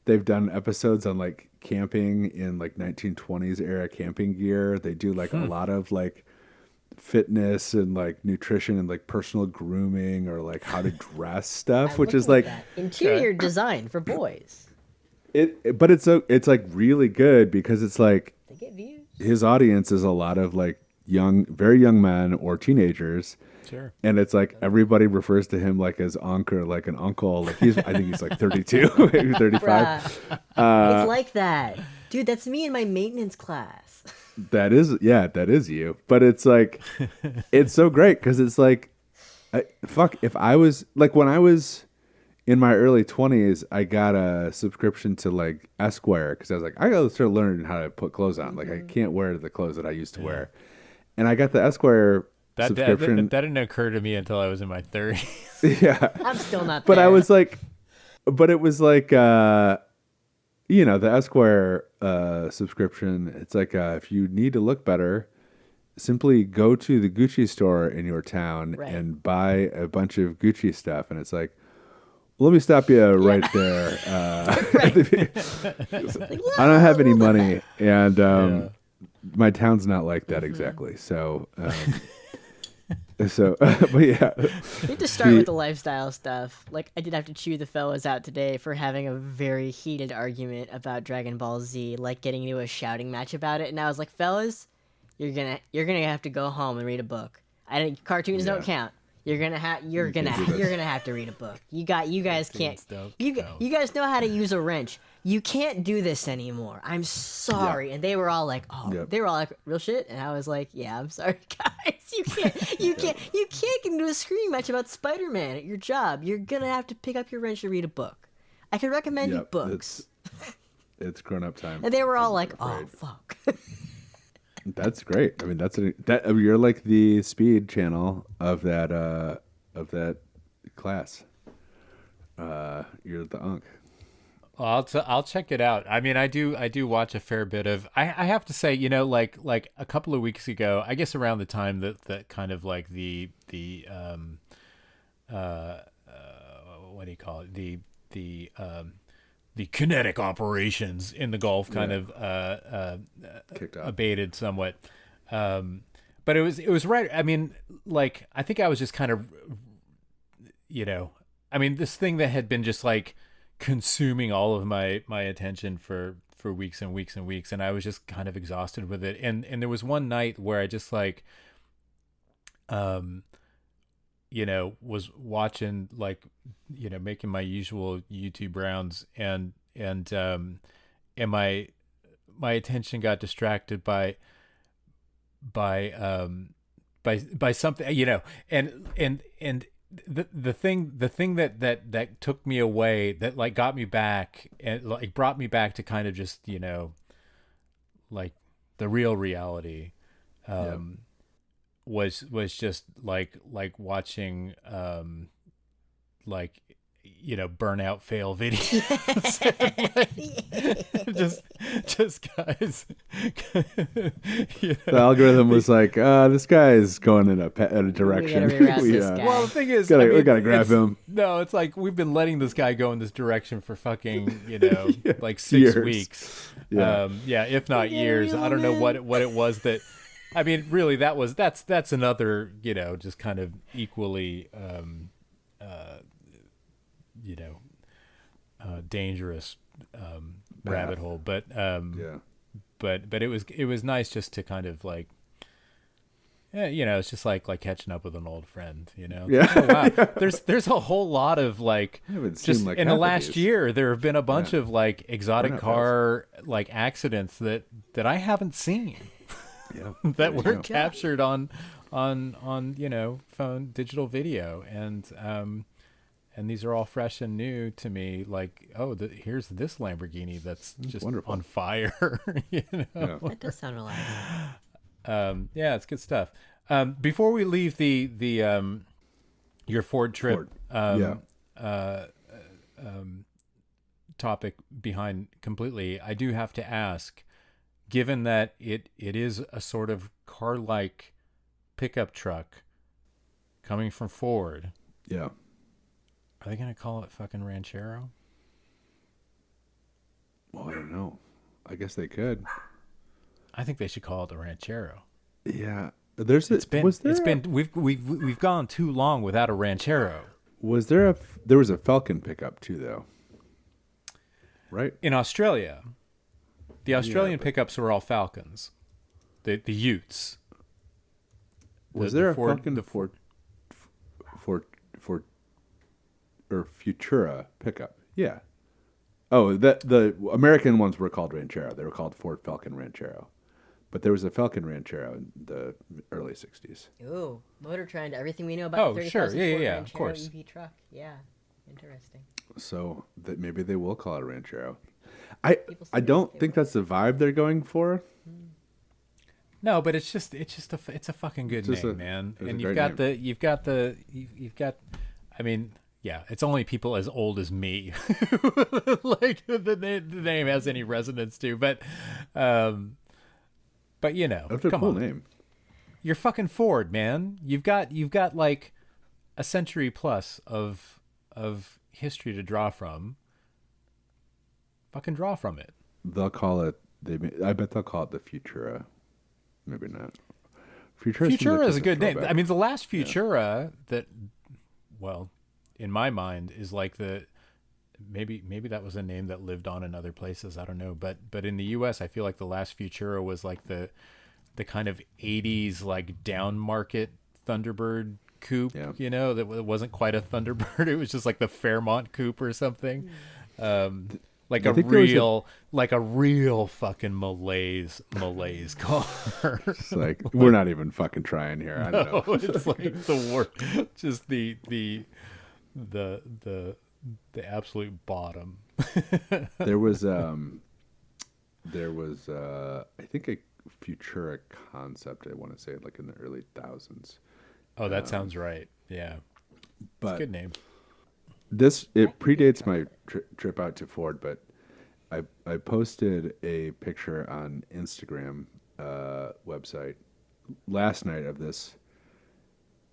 [SPEAKER 1] they've done episodes on like camping in like 1920s era camping gear. They do like a lot of like fitness and like nutrition and like personal grooming or like how to dress stuff, which is like
[SPEAKER 3] that. Interior design for boys.
[SPEAKER 1] But it's like really good because it's like
[SPEAKER 3] They get views.
[SPEAKER 1] his audience is a lot of like very young men or teenagers.
[SPEAKER 2] Sure.
[SPEAKER 1] And it's like everybody refers to him like as uncle, like an uncle. Like I think he's like 32, maybe 35.
[SPEAKER 3] It's like that. Dude, that's me in my maintenance class.
[SPEAKER 1] That is you. But it's like, it's so great because it's like, if I was, like when I was in my early 20s, I got a subscription to like Esquire because I was like, I got to start learning how to put clothes on. Like I can't wear the clothes that I used to wear. And I got the Esquire subscription.
[SPEAKER 2] That didn't occur to me until I was in my 30s.
[SPEAKER 1] Yeah.
[SPEAKER 3] I'm still not
[SPEAKER 1] But
[SPEAKER 3] there.
[SPEAKER 1] I was like, but it was like, you know, the Esquire subscription, it's like if you need to look better, simply go to the Gucci store in your town and buy a bunch of Gucci stuff. And it's like, let me stop you right there. I don't have any money, and my town's not like that exactly. So So, but yeah,
[SPEAKER 3] We need to start with the lifestyle stuff. Like, I did have to chew the fellas out today for having a very heated argument about Dragon Ball Z, like getting into a shouting match about it. And I was like, fellas, you're gonna have to go home and read a book. Cartoons don't
[SPEAKER 1] Yeah.
[SPEAKER 3] count. You're gonna have to read a book. You guys can't.
[SPEAKER 2] don't
[SPEAKER 3] You
[SPEAKER 2] count.
[SPEAKER 3] guys know how to use a wrench. You can't do this anymore. I'm sorry. And they were all like, "Oh,"
[SPEAKER 1] Yep.
[SPEAKER 3] they were all like, "Real shit." And I was like, "Yeah, I'm sorry, guys. You can't get into a screaming match about Spider-Man at your job. You're gonna have to pick up your wrench and read a book. I can recommend you
[SPEAKER 1] Yep,
[SPEAKER 3] books."
[SPEAKER 1] it's grown up time.
[SPEAKER 3] And they were all
[SPEAKER 1] I'm
[SPEAKER 3] like, "Oh,
[SPEAKER 1] afraid.
[SPEAKER 3] fuck."
[SPEAKER 1] That's great. I mean, you're like the Speed channel of that class. You're the unk.
[SPEAKER 2] Well, I'll check it out. I mean, I do watch a fair bit of. I have to say, like a couple of weeks ago, I guess around the time that kind of like the what do you call it, the kinetic operations in the Gulf kind of
[SPEAKER 1] Kicked off.
[SPEAKER 2] abated somewhat. But it was right. I mean, like I think I was just kind of, I mean, this thing that had been just like consuming all of my attention for weeks and weeks and weeks, and I was just kind of exhausted with it. And there was one night where I just like was watching, like, making my usual YouTube rounds, and my attention got distracted by something, and the thing that took me away, that like got me back and like brought me back to kind of just like the real reality, was just like watching like burnout fail videos. just guys.
[SPEAKER 1] The algorithm was like, this guy is going in a direction.
[SPEAKER 3] We gotta reroute this guy.
[SPEAKER 2] Well, the thing is,
[SPEAKER 1] we gotta grab
[SPEAKER 2] it's-
[SPEAKER 1] him.
[SPEAKER 2] No, it's like we've been letting this guy go in this direction for fucking, like 6
[SPEAKER 1] Years.
[SPEAKER 2] weeks.
[SPEAKER 1] Yeah.
[SPEAKER 2] If not
[SPEAKER 3] Yeah,
[SPEAKER 2] years.
[SPEAKER 3] real
[SPEAKER 2] I don't know
[SPEAKER 3] man.
[SPEAKER 2] what it was that. I mean, really, that's another, just kind of equally, dangerous rabbit hole. But
[SPEAKER 1] Yeah.
[SPEAKER 2] but it was nice just to kind of like, it's just like catching up with an old friend,
[SPEAKER 1] Yeah.
[SPEAKER 2] Oh, wow. There's a whole lot of like,
[SPEAKER 1] I haven't
[SPEAKER 2] just
[SPEAKER 1] seen like
[SPEAKER 2] in the
[SPEAKER 1] half of
[SPEAKER 2] last
[SPEAKER 1] these.
[SPEAKER 2] year, there have been a bunch of like exotic
[SPEAKER 1] Burnout
[SPEAKER 2] car like accidents that I haven't seen
[SPEAKER 1] Yeah.
[SPEAKER 2] that
[SPEAKER 1] There you
[SPEAKER 2] were
[SPEAKER 1] go.
[SPEAKER 2] captured on phone digital video, and these are all fresh and new to me. Like, oh, here's this Lamborghini that's just
[SPEAKER 1] wonderful.
[SPEAKER 2] on fire.
[SPEAKER 1] Yeah.
[SPEAKER 3] That does sound relaxing.
[SPEAKER 2] Yeah, it's good stuff. Before we leave the your Ford trip topic behind completely, I do have to ask, given that it is a sort of car-like pickup truck coming from Ford,
[SPEAKER 1] Yeah.
[SPEAKER 2] are they gonna call it fucking Ranchero?
[SPEAKER 1] Well, I don't know. I guess they could.
[SPEAKER 2] I think they should call it the Ranchero.
[SPEAKER 1] Yeah.
[SPEAKER 2] We've gone too long without a Ranchero.
[SPEAKER 1] There was a Falcon pickup too, though. Right?
[SPEAKER 2] In Australia, the Australian
[SPEAKER 1] but-
[SPEAKER 2] pickups were all Falcons, the Utes.
[SPEAKER 1] Was
[SPEAKER 2] The
[SPEAKER 1] there a
[SPEAKER 2] Ford-
[SPEAKER 1] Falcon
[SPEAKER 2] the
[SPEAKER 1] Ford or Futura pickup? Yeah. Oh, the American ones were called Ranchero. They were called Ford Falcon Ranchero. But there was a Falcon Ranchero in the early 60s.
[SPEAKER 3] Ooh, motor trend. Everything we know about
[SPEAKER 2] Oh,
[SPEAKER 3] the 30,000
[SPEAKER 2] sure. Yeah,
[SPEAKER 3] Ford
[SPEAKER 2] yeah, of
[SPEAKER 3] Ranchero
[SPEAKER 2] course.
[SPEAKER 3] EV truck. Yeah, interesting.
[SPEAKER 1] So that maybe they will call it a Ranchero.
[SPEAKER 3] People
[SPEAKER 1] I
[SPEAKER 3] still
[SPEAKER 1] don't
[SPEAKER 3] do
[SPEAKER 1] think
[SPEAKER 3] it.
[SPEAKER 1] that's the vibe they're going for.
[SPEAKER 2] No, but it's a fucking good
[SPEAKER 1] It's just
[SPEAKER 2] name, man.
[SPEAKER 1] it's a
[SPEAKER 2] And
[SPEAKER 1] great
[SPEAKER 2] you've got. I mean, yeah, it's only people as old as me, like the name has any resonance to. But
[SPEAKER 1] That's a
[SPEAKER 2] come
[SPEAKER 1] cool
[SPEAKER 2] on.
[SPEAKER 1] name.
[SPEAKER 2] You're fucking Ford, man. You've got like a century plus of history to draw from. Fucking draw from it.
[SPEAKER 1] They'll call it. I bet they'll call it the Futura. Maybe not. Futura seems like
[SPEAKER 2] Futura is
[SPEAKER 1] such
[SPEAKER 2] a good name.
[SPEAKER 1] throwback.
[SPEAKER 2] I mean, the last Futura that, well, in my mind, is like the maybe that was a name that lived on in other places. I don't know, but in the U.S., I feel like the last Futura was like the kind of '80s like down market Thunderbird coupe.
[SPEAKER 1] Yeah.
[SPEAKER 2] You know, that wasn't quite a Thunderbird. It was just like the Fairmont coupe or something. Like
[SPEAKER 1] I
[SPEAKER 2] a
[SPEAKER 1] think there was
[SPEAKER 2] real fucking malaise car.
[SPEAKER 1] It's like we're not even fucking trying here. I don't know.
[SPEAKER 2] It's like the worst. Just the absolute bottom.
[SPEAKER 1] There was I think a Futura concept, I want to say, like in the early thousands.
[SPEAKER 2] Oh, that sounds right. Yeah, it's
[SPEAKER 1] But
[SPEAKER 2] a good name.
[SPEAKER 1] it predates my trip out to Ford, but I posted a picture on Instagram website last night of this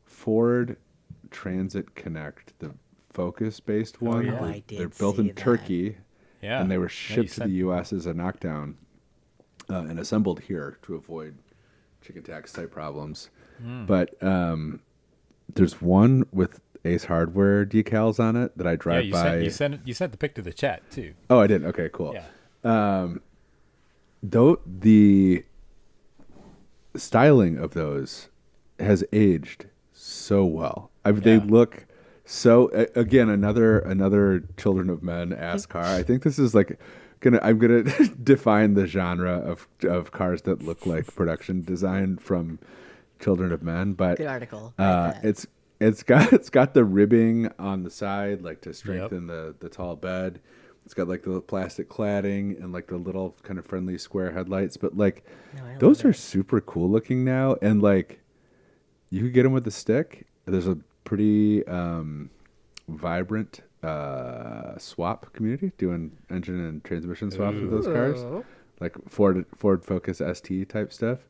[SPEAKER 1] Ford Transit Connect, the Focus based one.
[SPEAKER 2] yeah.
[SPEAKER 3] Oh, I
[SPEAKER 1] They're
[SPEAKER 3] did
[SPEAKER 1] built
[SPEAKER 3] see
[SPEAKER 1] in
[SPEAKER 3] that.
[SPEAKER 1] Turkey,
[SPEAKER 2] Yeah,
[SPEAKER 1] and they were
[SPEAKER 2] you
[SPEAKER 1] shipped to
[SPEAKER 2] sent-
[SPEAKER 1] the U.S. as a knockdown and assembled here to avoid chicken tax type problems. But there's one with Ace Hardware decals on it that I
[SPEAKER 2] Yeah,
[SPEAKER 1] drive by.
[SPEAKER 2] you sent the pic to the chat too.
[SPEAKER 1] Oh, I did. Okay, cool.
[SPEAKER 2] Yeah.
[SPEAKER 1] Though the styling of those has aged so well. They
[SPEAKER 2] Yeah.
[SPEAKER 1] look so. Again, another Children of Men ass car. I think this is like I'm gonna define the genre of cars that look like production design from Children of Men. But
[SPEAKER 3] Good article. Like that.
[SPEAKER 1] it's got the ribbing on the side, like to strengthen the tall bed. It's got like the plastic cladding and like the little kind of friendly square headlights. But like
[SPEAKER 3] No, I
[SPEAKER 1] those
[SPEAKER 3] love
[SPEAKER 1] are
[SPEAKER 3] it.
[SPEAKER 1] super cool looking now, and like you could get them with a stick. There's a pretty vibrant swap community doing engine and transmission swaps with those cars, like Ford Focus ST type stuff.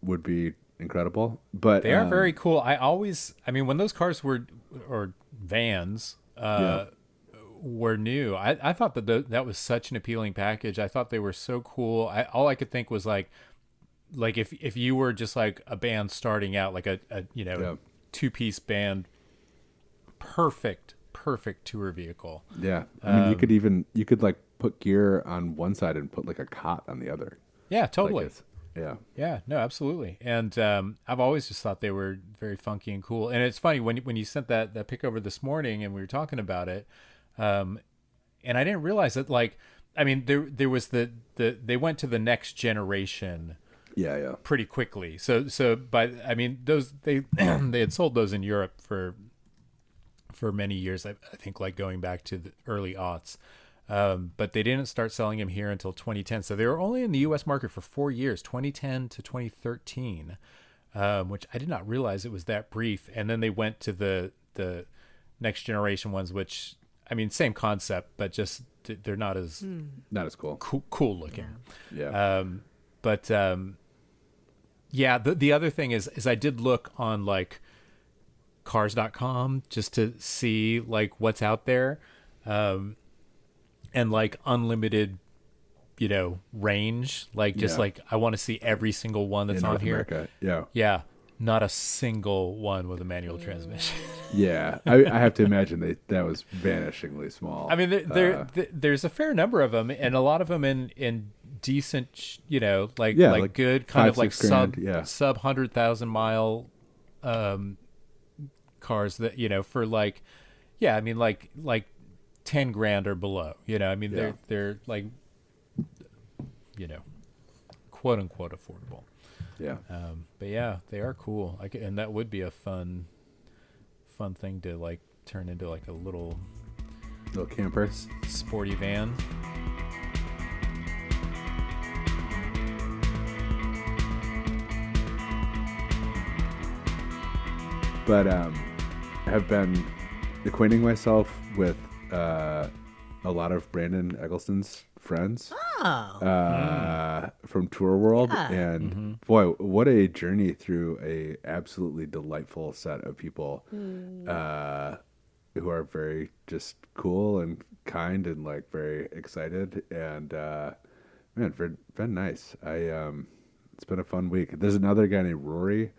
[SPEAKER 1] Would be incredible. But
[SPEAKER 2] They are very cool. I mean, when those cars were, or vans, were new, I thought that was such an appealing package. I thought they were so cool. All I could think was like if you were just like a band starting out, like a two-piece band, perfect tour vehicle.
[SPEAKER 1] Yeah, I mean, you could like put gear on one side and put like a cot on the other.
[SPEAKER 2] Yeah,
[SPEAKER 1] Like
[SPEAKER 2] totally.
[SPEAKER 1] yeah.
[SPEAKER 2] Yeah, no, absolutely. And I've always just thought they were very funky and cool. And it's funny when you sent that pic over this morning and we were talking about it, and I didn't realize that, like, I mean, there was they went to the next generation
[SPEAKER 1] Yeah.
[SPEAKER 2] pretty quickly. So I mean, those they they had sold those in Europe for many years. I think like going back to the early aughts. But they didn't start selling them here until 2010. So they were only in the U.S. market for 4 years, 2010 to 2013, which I did not realize it was that brief. And then they went to the next generation ones, which, I mean, same concept, but just they're not as
[SPEAKER 1] cool.
[SPEAKER 2] cool looking.
[SPEAKER 1] Yeah.
[SPEAKER 2] Yeah, the other thing is I did look on like cars.com just to see like what's out there. And like unlimited, range, like just like I want to see every single one that's
[SPEAKER 1] In
[SPEAKER 2] on
[SPEAKER 1] North
[SPEAKER 2] here.
[SPEAKER 1] America. Yeah.
[SPEAKER 2] Yeah, not a single one with a manual transmission.
[SPEAKER 1] Yeah. I have to imagine that was vanishingly small.
[SPEAKER 2] I mean, there's a fair number of them, and a lot of them in decent, like good kind of like sub
[SPEAKER 1] $5,000,
[SPEAKER 2] 100,000 mile cars that for like, yeah, I mean like 10 grand or below, I mean, they're like, quote unquote affordable.
[SPEAKER 1] Yeah.
[SPEAKER 2] But yeah, they are cool. And that would be a fun thing to like turn into like a little
[SPEAKER 1] camper,
[SPEAKER 2] sporty van.
[SPEAKER 1] But I have been acquainting myself with a lot of Brandon Eggleston's friends from Tour World, and boy, what a journey through a absolutely delightful set of people who are very just cool and kind and like very excited, and man, been nice. I It's been a fun week. There's another guy named Rory,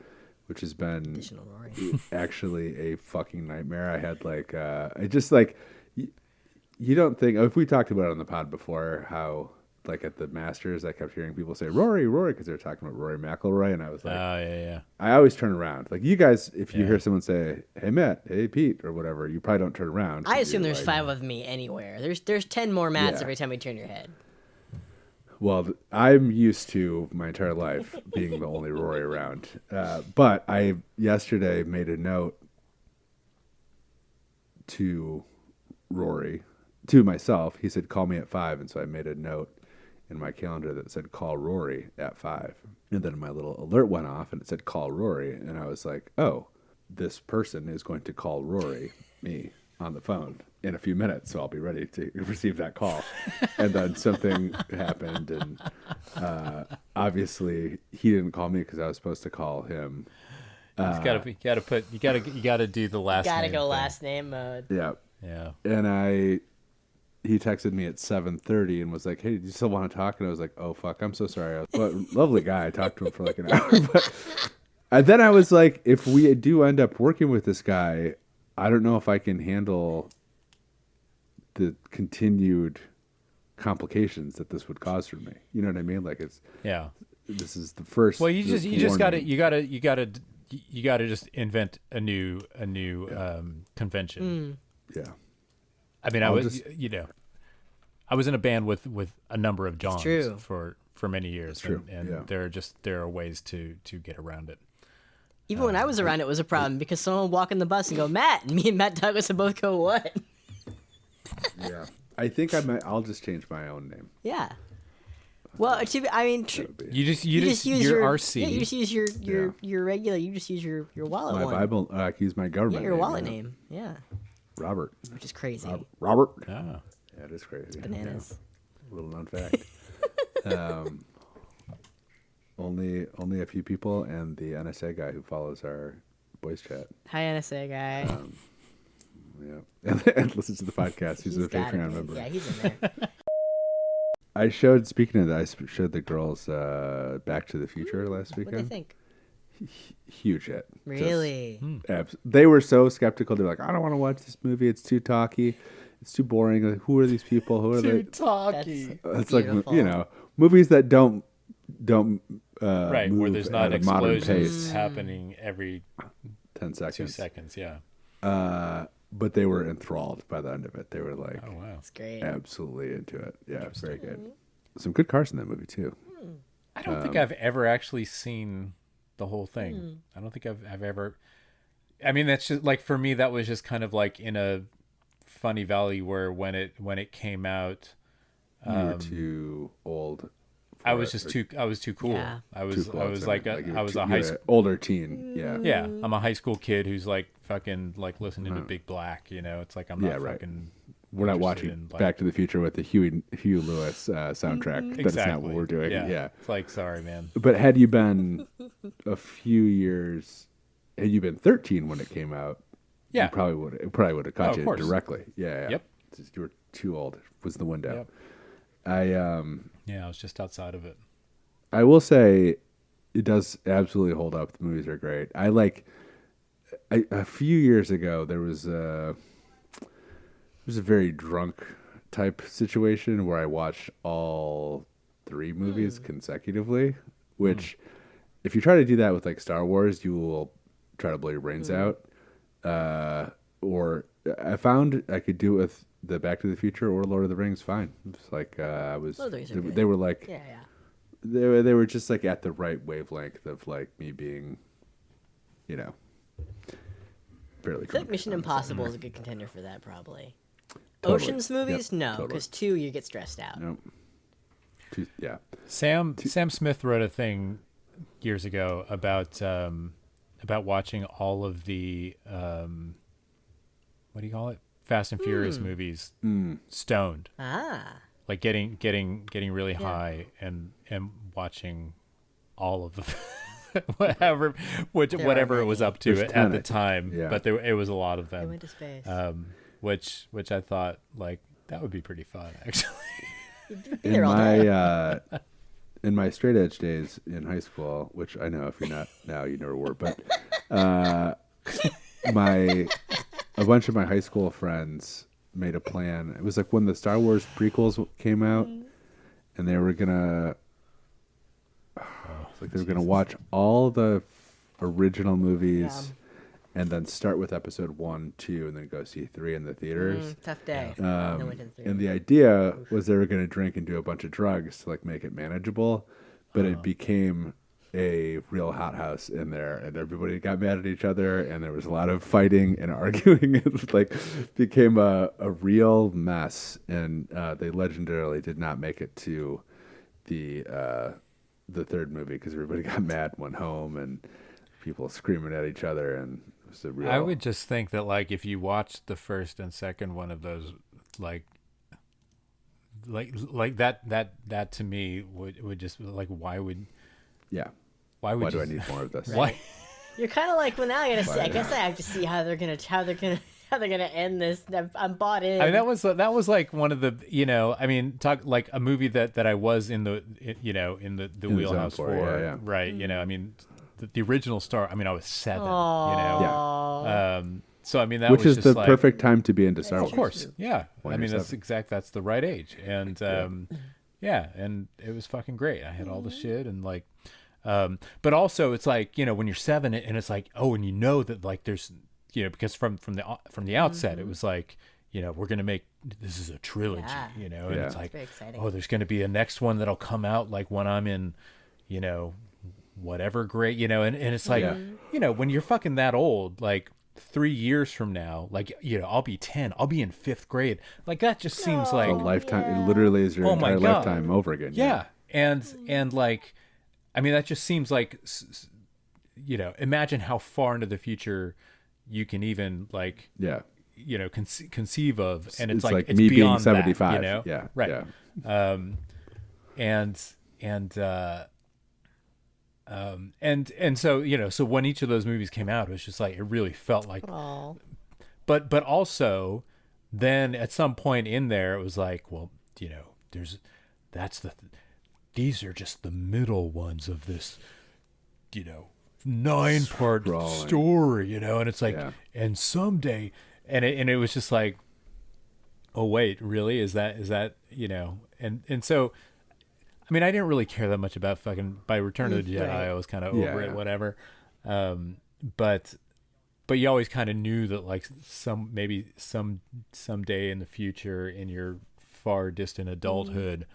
[SPEAKER 1] which has been
[SPEAKER 3] Additional Rory.
[SPEAKER 1] actually a fucking nightmare. I had like, I just like, you don't think, if we talked about it on the pod before, how like at the Masters, I kept hearing people say Rory, Rory, because they were talking about Rory McIlroy, and I was like,
[SPEAKER 2] Oh yeah.
[SPEAKER 1] I always turn around. Like you guys, if you
[SPEAKER 2] Yeah.
[SPEAKER 1] hear someone say, "Hey Matt," "Hey Pete," or whatever, you probably don't turn around.
[SPEAKER 3] I
[SPEAKER 1] 'cause
[SPEAKER 3] assume
[SPEAKER 1] you're
[SPEAKER 3] there's
[SPEAKER 1] like,
[SPEAKER 3] 5 of me anywhere. There's 10 more Matts
[SPEAKER 1] Yeah.
[SPEAKER 3] every time you turn your head.
[SPEAKER 1] Well, I'm used to my entire life being the only Rory around. But I yesterday made a note to Rory, to myself. He said, "Call me at 5." And so I made a note in my calendar that said, "Call Rory at 5." And then my little alert went off and it said, "Call Rory." And I was like, oh, this person is going to call Rory, me, on the phone in a few minutes. So I'll be ready to receive that call. And then something happened. And obviously he didn't call me because I was supposed to call him.
[SPEAKER 2] You gotta do the last.
[SPEAKER 3] Gotta
[SPEAKER 2] name
[SPEAKER 3] go
[SPEAKER 2] thing.
[SPEAKER 3] last name mode.
[SPEAKER 1] Yeah.
[SPEAKER 2] Yeah.
[SPEAKER 1] And he texted me at 7:30 and was like, "Hey, do you still want to talk?" And I was like, "Oh fuck, I'm so sorry." But lovely guy. I talked to him for like an hour. But and then I was like, if we do end up working with this guy, I don't know if I can handle the continued complications that this would cause for me. You know what I mean? Like this is the first.
[SPEAKER 2] Well, you just
[SPEAKER 1] warning.
[SPEAKER 2] gotta just invent a new convention.
[SPEAKER 1] Yeah.
[SPEAKER 2] I mean, I was in a band with a number of Johns
[SPEAKER 3] true.
[SPEAKER 2] for many years,
[SPEAKER 1] true,
[SPEAKER 2] and
[SPEAKER 1] yeah.
[SPEAKER 2] there are ways to get around it.
[SPEAKER 3] Even when I was around, it was a problem because someone would walk in the bus and go, Matt. And me and Matt Douglas would both go, what?
[SPEAKER 1] Yeah. I think I'll just change my own name.
[SPEAKER 3] Yeah. Well, I mean,
[SPEAKER 2] You just
[SPEAKER 3] use
[SPEAKER 2] your
[SPEAKER 3] your
[SPEAKER 2] RC.
[SPEAKER 3] Yeah, you just use your regular. You just use your wallet
[SPEAKER 1] My
[SPEAKER 3] one.
[SPEAKER 1] Bible. I use my
[SPEAKER 3] Yeah,
[SPEAKER 1] government.
[SPEAKER 3] your
[SPEAKER 1] name,
[SPEAKER 3] wallet
[SPEAKER 1] yeah.
[SPEAKER 3] name. Yeah,
[SPEAKER 1] Robert.
[SPEAKER 3] which is crazy.
[SPEAKER 1] Robert.
[SPEAKER 2] Ah.
[SPEAKER 1] Yeah, it is crazy.
[SPEAKER 3] Bananas.
[SPEAKER 1] Yeah. Little known fact. Only a few people and the NSA guy who follows our voice chat.
[SPEAKER 3] Hi, NSA guy.
[SPEAKER 1] Yeah, and listens to the podcast. He's a
[SPEAKER 3] gotta
[SPEAKER 1] Patreon
[SPEAKER 3] be.
[SPEAKER 1] member.
[SPEAKER 3] Yeah, he's in there.
[SPEAKER 1] Speaking of that, I showed the girls Back to the Future last
[SPEAKER 3] What do
[SPEAKER 1] weekend.
[SPEAKER 3] they think?
[SPEAKER 1] Huge hit.
[SPEAKER 3] Really?
[SPEAKER 1] They were so skeptical. They're like, I don't want to watch this movie. It's too talky. It's too boring. Like, who are these people? Who are they?
[SPEAKER 2] talky.
[SPEAKER 1] It's like,
[SPEAKER 3] beautiful.
[SPEAKER 1] movies that don't
[SPEAKER 2] Right, where
[SPEAKER 1] move
[SPEAKER 2] there's
[SPEAKER 1] at
[SPEAKER 2] not
[SPEAKER 1] a modern
[SPEAKER 2] explosions
[SPEAKER 1] pace.
[SPEAKER 2] happening every
[SPEAKER 1] 10 seconds.
[SPEAKER 2] 2 seconds. Yeah.
[SPEAKER 1] But they were enthralled by the end of it. They were like,
[SPEAKER 2] Oh wow.
[SPEAKER 3] That's great.
[SPEAKER 1] absolutely into it. Yeah, very good. Some good cars in that movie too.
[SPEAKER 2] I don't think I've ever actually seen the whole thing. I don't think I've ever. I mean, that's just like for me. That was just kind of like in a funny valley where when it came out,
[SPEAKER 1] You were too old.
[SPEAKER 2] I was too cool.
[SPEAKER 3] Yeah.
[SPEAKER 2] I was
[SPEAKER 1] Too cool,
[SPEAKER 2] I was
[SPEAKER 1] so
[SPEAKER 2] like
[SPEAKER 1] you
[SPEAKER 2] a,
[SPEAKER 1] were
[SPEAKER 2] I was
[SPEAKER 1] too-
[SPEAKER 2] a
[SPEAKER 1] you
[SPEAKER 2] high
[SPEAKER 1] were
[SPEAKER 2] school.
[SPEAKER 1] an older teen. Yeah.
[SPEAKER 2] Yeah, I'm a high school kid who's like fucking like listening to Big Black. You know, it's like I'm not
[SPEAKER 1] Yeah, right.
[SPEAKER 2] fucking.
[SPEAKER 1] We're not
[SPEAKER 2] interested
[SPEAKER 1] watching
[SPEAKER 2] in, like-
[SPEAKER 1] Back to the Future with the Hugh Lewis soundtrack. That's not what we're doing. Yeah.
[SPEAKER 2] It's like, sorry, man.
[SPEAKER 1] But had you been a few years, had you been 13 when it came out,
[SPEAKER 2] Yeah.
[SPEAKER 1] it probably would have caught
[SPEAKER 2] of
[SPEAKER 1] you
[SPEAKER 2] course.
[SPEAKER 1] directly. Yeah.
[SPEAKER 2] Yep.
[SPEAKER 1] Just, you were too old. Was the window.
[SPEAKER 2] Yep. Yeah, I was just outside of it.
[SPEAKER 1] I will say, it does absolutely hold up. The movies are great. A few years ago there was a very drunk type situation where I watched all 3 movies consecutively, which if you try to do that with like Star Wars, you will try to blow your brains out. Or I found I could do it with the Back to the Future or Lord of the Rings fine. It's like
[SPEAKER 3] Lord of the Rings are good.
[SPEAKER 1] they were like
[SPEAKER 3] Yeah.
[SPEAKER 1] they were just like at the right wavelength of like me being, fairly.
[SPEAKER 3] I feel like Mission Impossible is a good contender for that, probably.
[SPEAKER 1] Totally.
[SPEAKER 3] Ocean's movies,
[SPEAKER 1] Yep,
[SPEAKER 3] no,
[SPEAKER 1] totally.
[SPEAKER 3] because 2 you get stressed out.
[SPEAKER 1] Nope. Yeah.
[SPEAKER 2] Sam Smith wrote a thing years ago about watching all of the what do you call it? Fast and Furious movies stoned.
[SPEAKER 3] Ah,
[SPEAKER 2] Like getting really high and watching all of them. whatever it was up to
[SPEAKER 1] There's
[SPEAKER 2] at
[SPEAKER 1] 10,
[SPEAKER 2] the
[SPEAKER 1] I think.
[SPEAKER 2] time,
[SPEAKER 1] Yeah.
[SPEAKER 2] but it was a lot of
[SPEAKER 3] they
[SPEAKER 2] them.
[SPEAKER 3] went to space.
[SPEAKER 2] Which I thought like that would be pretty fun actually.
[SPEAKER 3] You'd be
[SPEAKER 1] In
[SPEAKER 3] there all day.
[SPEAKER 1] in my straight edge days in high school, which I know if you're not now, you never were, but uh, my a bunch of my high school friends made a plan. It was like when the Star Wars prequels came out, and they were gonna watch all the original movies, and then start with episode 1, 2, and then go see 3 in the theaters.
[SPEAKER 3] Tough day.
[SPEAKER 1] And the idea was they were going to drink and do a bunch of drugs to like make it manageable, but it became a real hothouse in there, and everybody got mad at each other, and there was a lot of fighting and arguing. It like became a real mess, and they legendarily did not make it to the third movie because everybody got mad, went home, and people screaming at each other, and it was a real.
[SPEAKER 2] I would just think that like if you watched the first and second one of those, like that to me would just like why would
[SPEAKER 1] why do I need more of this?
[SPEAKER 2] Why?
[SPEAKER 3] You're kind of like, well, now I gotta see. I guess I have to see how they're gonna end this. I'm bought in.
[SPEAKER 2] I mean, that was like one of the, you know, I mean, talk like a movie that I was in the wheelhouse for, right? You know, I mean, the original Star. I mean, I was 7.
[SPEAKER 3] Aww.
[SPEAKER 2] You know, so I mean, that
[SPEAKER 1] which
[SPEAKER 2] was
[SPEAKER 1] is
[SPEAKER 2] just
[SPEAKER 1] the
[SPEAKER 2] like,
[SPEAKER 1] perfect time to be into Star Wars.
[SPEAKER 2] of course, yeah.
[SPEAKER 1] When
[SPEAKER 2] I mean,
[SPEAKER 1] you're
[SPEAKER 2] that's
[SPEAKER 1] 7.
[SPEAKER 2] that's the right age, and yeah, and it was fucking great. I had all the shit and like. But also it's like, you know, when you're 7 and it's like, oh, and you know that like there's, you know, because from the outset it was like, you know, we're gonna make this is a trilogy, you know, and it's like,
[SPEAKER 3] very exciting.
[SPEAKER 2] oh, there's gonna be a next one that'll come out like when I'm in, you know, whatever grade, you know, and it's like, you know, when you're fucking that old, like 3 years from now, like, you know, I'll be 10, I'll be in 5th grade, like that just seems like
[SPEAKER 1] a lifetime. It literally is your entire lifetime over again.
[SPEAKER 2] And like, I mean, that just seems like, you know, imagine how far into the future you can even like, you know, conceive of, and it's like it's
[SPEAKER 1] me
[SPEAKER 2] beyond
[SPEAKER 1] being 75,
[SPEAKER 2] that, you know, right? And so, you know, so when each of those movies came out, it was just like it really felt like, but also, then at some point in there, it was like, well, you know, these are just the middle ones of this, you know, 9-part story, you know, and it's like, and someday, and it was just like, oh wait, really? Is that, you know, and so, I mean, I didn't really care that much about fucking by Return of the Jedi. I was kind of over it, whatever. But you always kind of knew that like someday in the future in your far distant adulthood,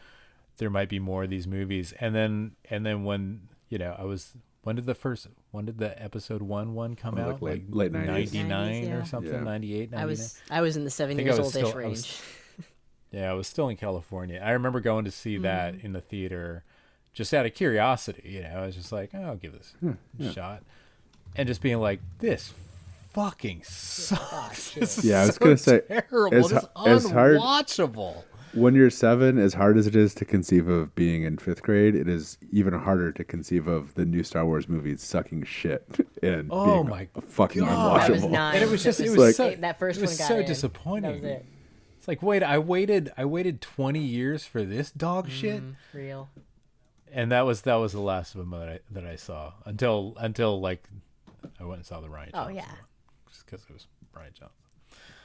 [SPEAKER 2] there might be more of these movies. And then when, you know, when did the episode 1 come out?
[SPEAKER 1] Like late 90s.
[SPEAKER 2] 99 or something, 98, 99?
[SPEAKER 3] I was in the 7 years old-ish range.
[SPEAKER 2] I was still in California. I remember going to see that in the theater just out of curiosity, you know. I was just like, oh, I'll give this a shot. And just being like, this fucking sucks. This is
[SPEAKER 1] I was going to say,
[SPEAKER 2] terrible. This is unwatchable.
[SPEAKER 1] When you're 7, as hard as it is to conceive of being in 5th grade, it is even harder to conceive of the new Star Wars movies sucking shit and being fucking unwatchable.
[SPEAKER 3] And
[SPEAKER 2] it was just,
[SPEAKER 3] that first one got
[SPEAKER 2] so
[SPEAKER 3] in.
[SPEAKER 2] disappointing.
[SPEAKER 3] That was it.
[SPEAKER 2] It's like, wait, I waited 20 years for this dog shit.
[SPEAKER 3] Real.
[SPEAKER 2] And that was the last of them that I saw until like I went and saw the Rian Johnson.
[SPEAKER 3] Oh yeah.
[SPEAKER 2] One, just because it was Rian Johnson.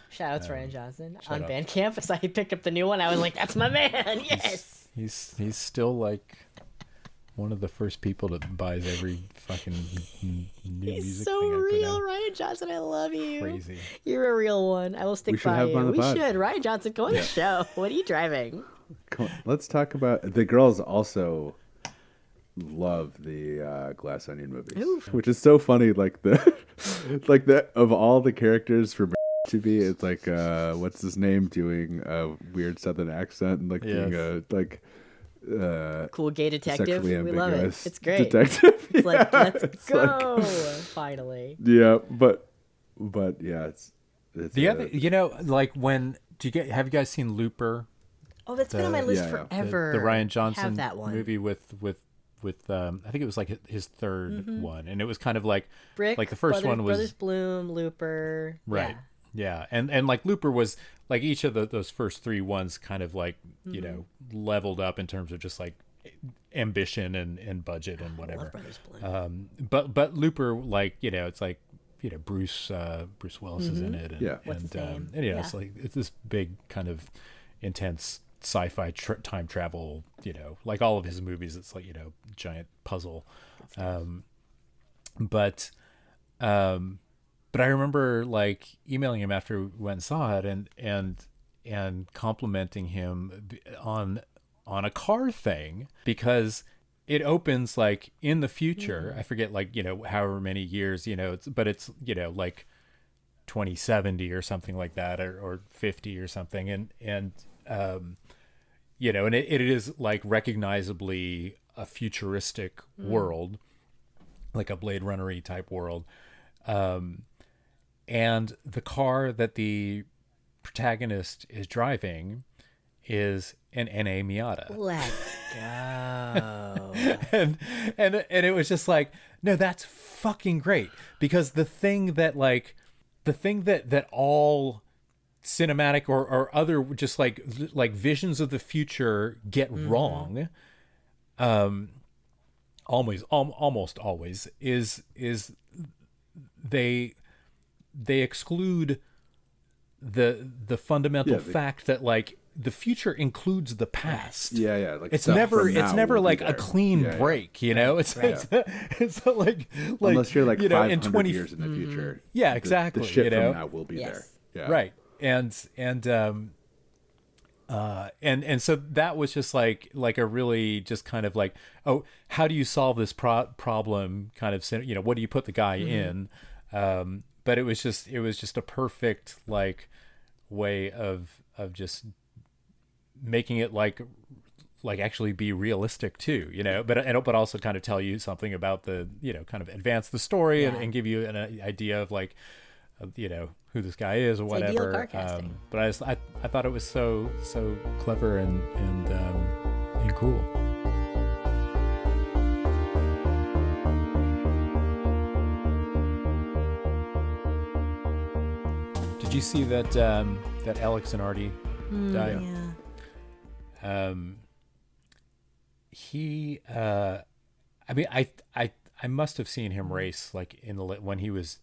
[SPEAKER 3] Shout out to Rian Johnson on Bandcamp. As I picked up the new one, I was like, "That's my man!" Yes.
[SPEAKER 2] He's still like one of the first people that buys every fucking new music.
[SPEAKER 3] He's so real, Rian Johnson. I love you.
[SPEAKER 2] Crazy.
[SPEAKER 3] You're a real one. I will stick by you. We should. Rian Johnson, go on the show. What are you driving?
[SPEAKER 1] Come on, let's talk about the girls. Also, love the Glass Onion movies, which is so funny. Like the of all the characters for to be, it's like what's his name doing a weird southern accent and like being a like
[SPEAKER 3] cool gay detective.
[SPEAKER 1] Sexually
[SPEAKER 3] we love it.
[SPEAKER 1] ambiguous
[SPEAKER 3] It's great.
[SPEAKER 1] detective.
[SPEAKER 3] It's like let's go
[SPEAKER 1] like,
[SPEAKER 3] finally.
[SPEAKER 1] Yeah, but yeah, it's
[SPEAKER 2] the other. You know, like when have you guys seen Looper?
[SPEAKER 3] Oh, that's been on my list forever.
[SPEAKER 2] The Rian Johnson
[SPEAKER 3] have that one.
[SPEAKER 2] movie with I think it was like his third one, and it was kind of like
[SPEAKER 3] Brick,
[SPEAKER 2] like the first one was
[SPEAKER 3] Brothers Bloom, Looper,
[SPEAKER 2] right? Yeah, and like Looper was like each of those first 3 ones kind of like you know leveled up in terms of just like ambition and budget and whatever.
[SPEAKER 3] Love Brothers Bloom.
[SPEAKER 2] But Looper, like, it's like, Bruce Willis is in it, and
[SPEAKER 1] Yeah.
[SPEAKER 3] What's his name?
[SPEAKER 2] and
[SPEAKER 3] Yeah.
[SPEAKER 2] it's like it's this big kind of intense sci-fi time travel, like all of his movies. It's like giant puzzle, but I remember like emailing him after we went and saw it, and complimenting him on a car thing, because it opens like in the future. I forget, like, however many years, it's like 2070 or something like that, or 50 or something. And it is like recognizably a futuristic world, like a Blade Runner-y type world. And the car that the protagonist is driving is an NA Miata.
[SPEAKER 3] Let's go.
[SPEAKER 2] and it was just like, no, that's fucking great, because the thing that all cinematic or other just like visions of the future get wrong, almost always is they exclude the fundamental fact that like the future includes the past.
[SPEAKER 1] Yeah. Like
[SPEAKER 2] It's
[SPEAKER 1] stuff
[SPEAKER 2] never
[SPEAKER 1] from now will be
[SPEAKER 2] like a
[SPEAKER 1] there.
[SPEAKER 2] clean break, It's like
[SPEAKER 1] Unless you're like 500
[SPEAKER 2] in 20
[SPEAKER 1] years in the future.
[SPEAKER 2] Yeah, exactly,
[SPEAKER 1] The shit from now will be
[SPEAKER 3] Yes.
[SPEAKER 1] there. Yeah.
[SPEAKER 2] right. And so that was just like a really just kind of like, oh, how do you solve this problem kind of, what do you put the guy in? But it was just a perfect like way of just making it like actually be realistic too, but also kind of tell you something about the, kind of advance the story and give you an idea of like, who this guy is or
[SPEAKER 3] It's
[SPEAKER 2] whatever.
[SPEAKER 3] ideal car casting.
[SPEAKER 2] But I thought it was so clever and cool. Did you see that Alex Zanardi died?
[SPEAKER 3] Yeah.
[SPEAKER 2] He I mean, I must have seen him race like when he was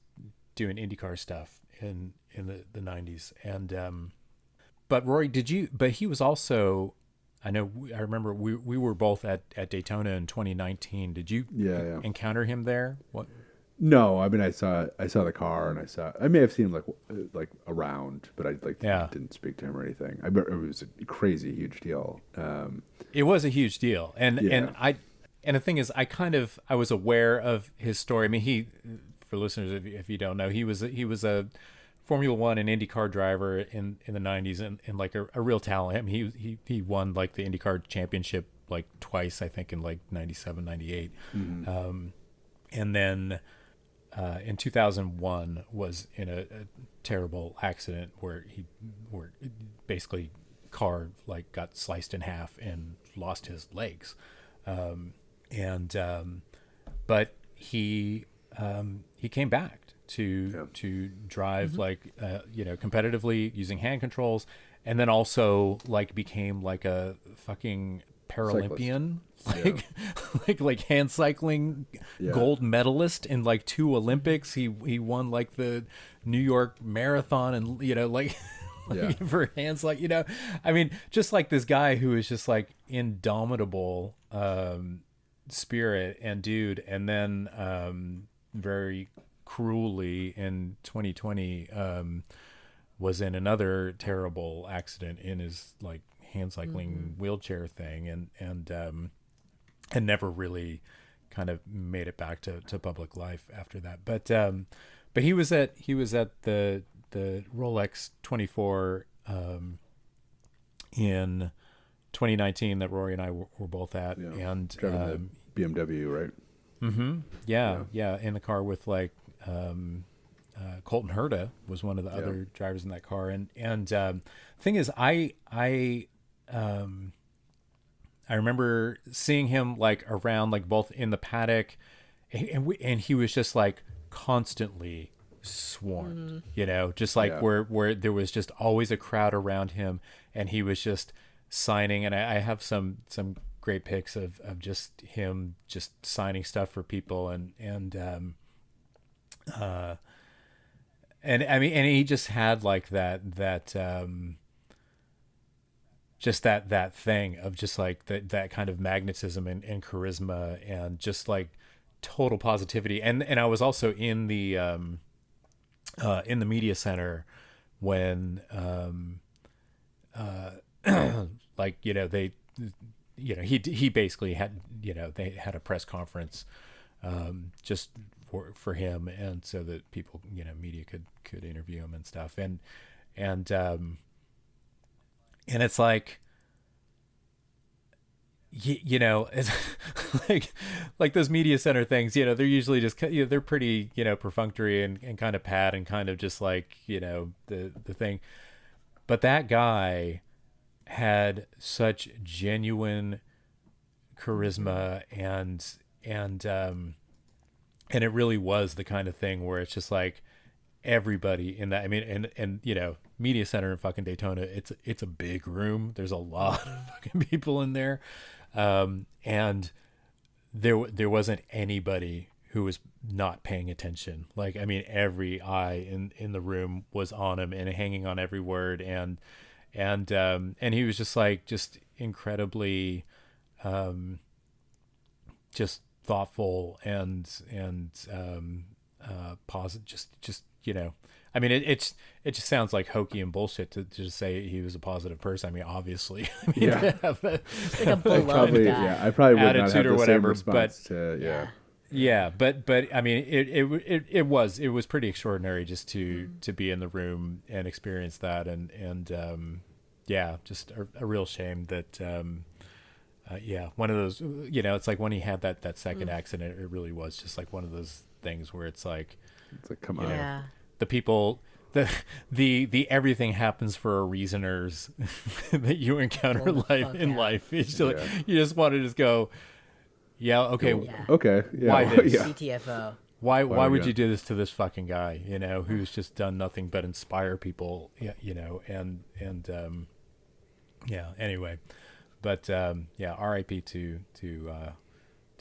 [SPEAKER 2] doing IndyCar stuff in the 90s. And but Rory, but he was also, I remember we were both at Daytona in 2019. Did you encounter him there? What?
[SPEAKER 1] No, I mean I saw the car, and I may have seen him like around, but I didn't speak to him or anything. It was a crazy huge deal.
[SPEAKER 2] It was a huge deal, and the thing is, I was aware of his story. I mean, for listeners, if you don't know, he was a Formula One and IndyCar driver in the 90s, and like a real talent. I mean, he won like the IndyCar championship like twice, I think, in like 97, 98. Mm-hmm. And then in 2001 was in a terrible accident where basically car like got sliced in half and lost his legs. But he came back to drive competitively using hand controls, and then also like became like a fucking Paralympian, like hand cycling gold medalist in like 2 Olympics. He won like the New York Marathon, and for hands, I mean, just like this guy who is just like indomitable spirit and dude, and then very cruelly in 2020 was in another terrible accident in his like hand cycling wheelchair thing, and never really kind of made it back to public life after that. But he was at the Rolex 24 in 2019 that Rory and I were both at, and
[SPEAKER 1] driving the BMW, right?
[SPEAKER 2] Mm-hmm. Yeah, in the car with like Colton Herta was one of the other drivers in that car, and thing is, I remember seeing him like around, like both in the paddock, and he was just like constantly swarmed, just like where there was just always a crowd around him, and he was just signing. And I have some great pics of just him just signing stuff for people and I mean, and he just had like that just that thing of just like that kind of magnetism and charisma and just like total positivity. And I was also in the media center when like, you know, they, you know, he basically had, you know, they had a press conference just for him, and so that people, you know, media could interview him and stuff. And it's like, you know, it's like those media center things, you know, they're usually just, you know, they're pretty, you know, perfunctory and kind of pat and kind of just like, you know, the thing. But that guy had such genuine charisma and it really was the kind of thing where it's just like everybody in that, I mean, and you know, media center in fucking Daytona, it's a big room. There's a lot of fucking people in there. And there wasn't anybody who was not paying attention. Like, I mean, every eye in the room was on him and hanging on every word. And he was just like, just incredibly, just thoughtful and positive, just, you know, I mean, it just sounds like hokey and bullshit to just say he was a positive person. I mean, obviously, I mean,
[SPEAKER 1] Yeah.
[SPEAKER 3] Just like a beloved guy.
[SPEAKER 1] Yeah, I probably would not
[SPEAKER 2] attitude
[SPEAKER 1] have
[SPEAKER 2] or
[SPEAKER 1] the
[SPEAKER 2] whatever,
[SPEAKER 1] same response to,
[SPEAKER 3] Yeah.
[SPEAKER 2] yeah, but I mean, it was pretty extraordinary just to be in the room and experience that, and yeah, just a real shame that yeah, one of those, you know, it's like when he had that second accident, it really was just like one of those things where it's like
[SPEAKER 1] come
[SPEAKER 2] you
[SPEAKER 1] on.
[SPEAKER 3] Yeah.
[SPEAKER 2] know, the people, the everything happens for a reasoners that you encounter
[SPEAKER 3] Blow the fuck
[SPEAKER 2] in
[SPEAKER 3] out.
[SPEAKER 2] life. It's just like,
[SPEAKER 1] Yeah.
[SPEAKER 2] you just want to just go, yeah, okay,
[SPEAKER 3] Yeah.
[SPEAKER 1] Okay. Yeah.
[SPEAKER 2] Why this?
[SPEAKER 1] Yeah.
[SPEAKER 3] CTFO.
[SPEAKER 2] why
[SPEAKER 1] are
[SPEAKER 2] would
[SPEAKER 1] we
[SPEAKER 2] you do this to this fucking guy, you know, who's just done nothing but inspire people, you know, and yeah, anyway, but yeah, RIP to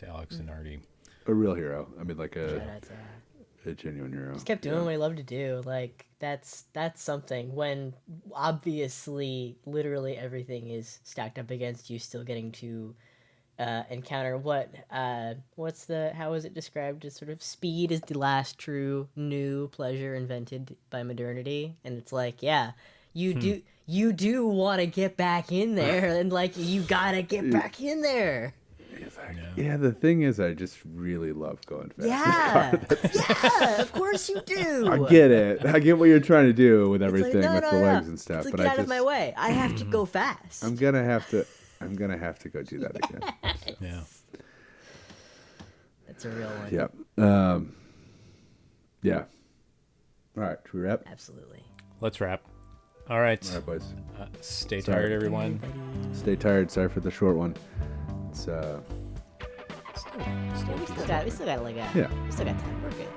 [SPEAKER 2] Alex Zanardi.
[SPEAKER 1] A real hero. I mean, like
[SPEAKER 3] Shout out to
[SPEAKER 1] a genuine hero.
[SPEAKER 3] just kept doing what he loved to do. Like that's something when obviously literally everything is stacked up against you, still getting to encounter what's the, how is it described as sort of speed is the last true new pleasure invented by modernity. And it's like, yeah, you do want to get back in there, and like you gotta get back in there.
[SPEAKER 1] It's like, yeah, the thing is, I just really love going fast.
[SPEAKER 3] Yeah, of course you do.
[SPEAKER 1] I get it. I get what you're trying to do with
[SPEAKER 3] It's like,
[SPEAKER 1] everything, with the legs and stuff.
[SPEAKER 3] It's like,
[SPEAKER 1] but
[SPEAKER 3] get
[SPEAKER 1] I
[SPEAKER 3] out
[SPEAKER 1] just,
[SPEAKER 3] of my way. I have to go fast.
[SPEAKER 1] I'm gonna have to go do that again. So.
[SPEAKER 2] Yeah.
[SPEAKER 3] That's a real one.
[SPEAKER 1] Yeah. Yeah. All right. Should we wrap?
[SPEAKER 3] Absolutely.
[SPEAKER 2] Let's wrap. All right.
[SPEAKER 1] All right, boys.
[SPEAKER 2] Stay
[SPEAKER 1] Sorry.
[SPEAKER 2] tired, everyone.
[SPEAKER 1] Stay tired. Sorry for the short one. It's
[SPEAKER 3] We still got like a,
[SPEAKER 1] Yeah.
[SPEAKER 3] we still got time. We're good.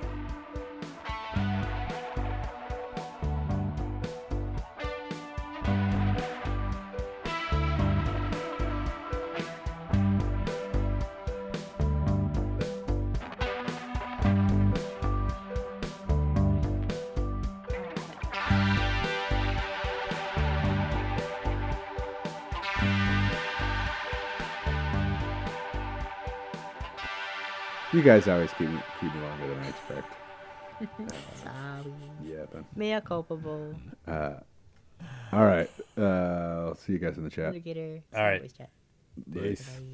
[SPEAKER 1] you guys always keep me longer than I expect.
[SPEAKER 3] Sorry.
[SPEAKER 1] Yeah, man.
[SPEAKER 3] Mea culpable.
[SPEAKER 1] All right. I'll see you guys in the chat.
[SPEAKER 3] Litigator.
[SPEAKER 2] All right.
[SPEAKER 3] Always chat.
[SPEAKER 2] Peace.
[SPEAKER 3] Bye.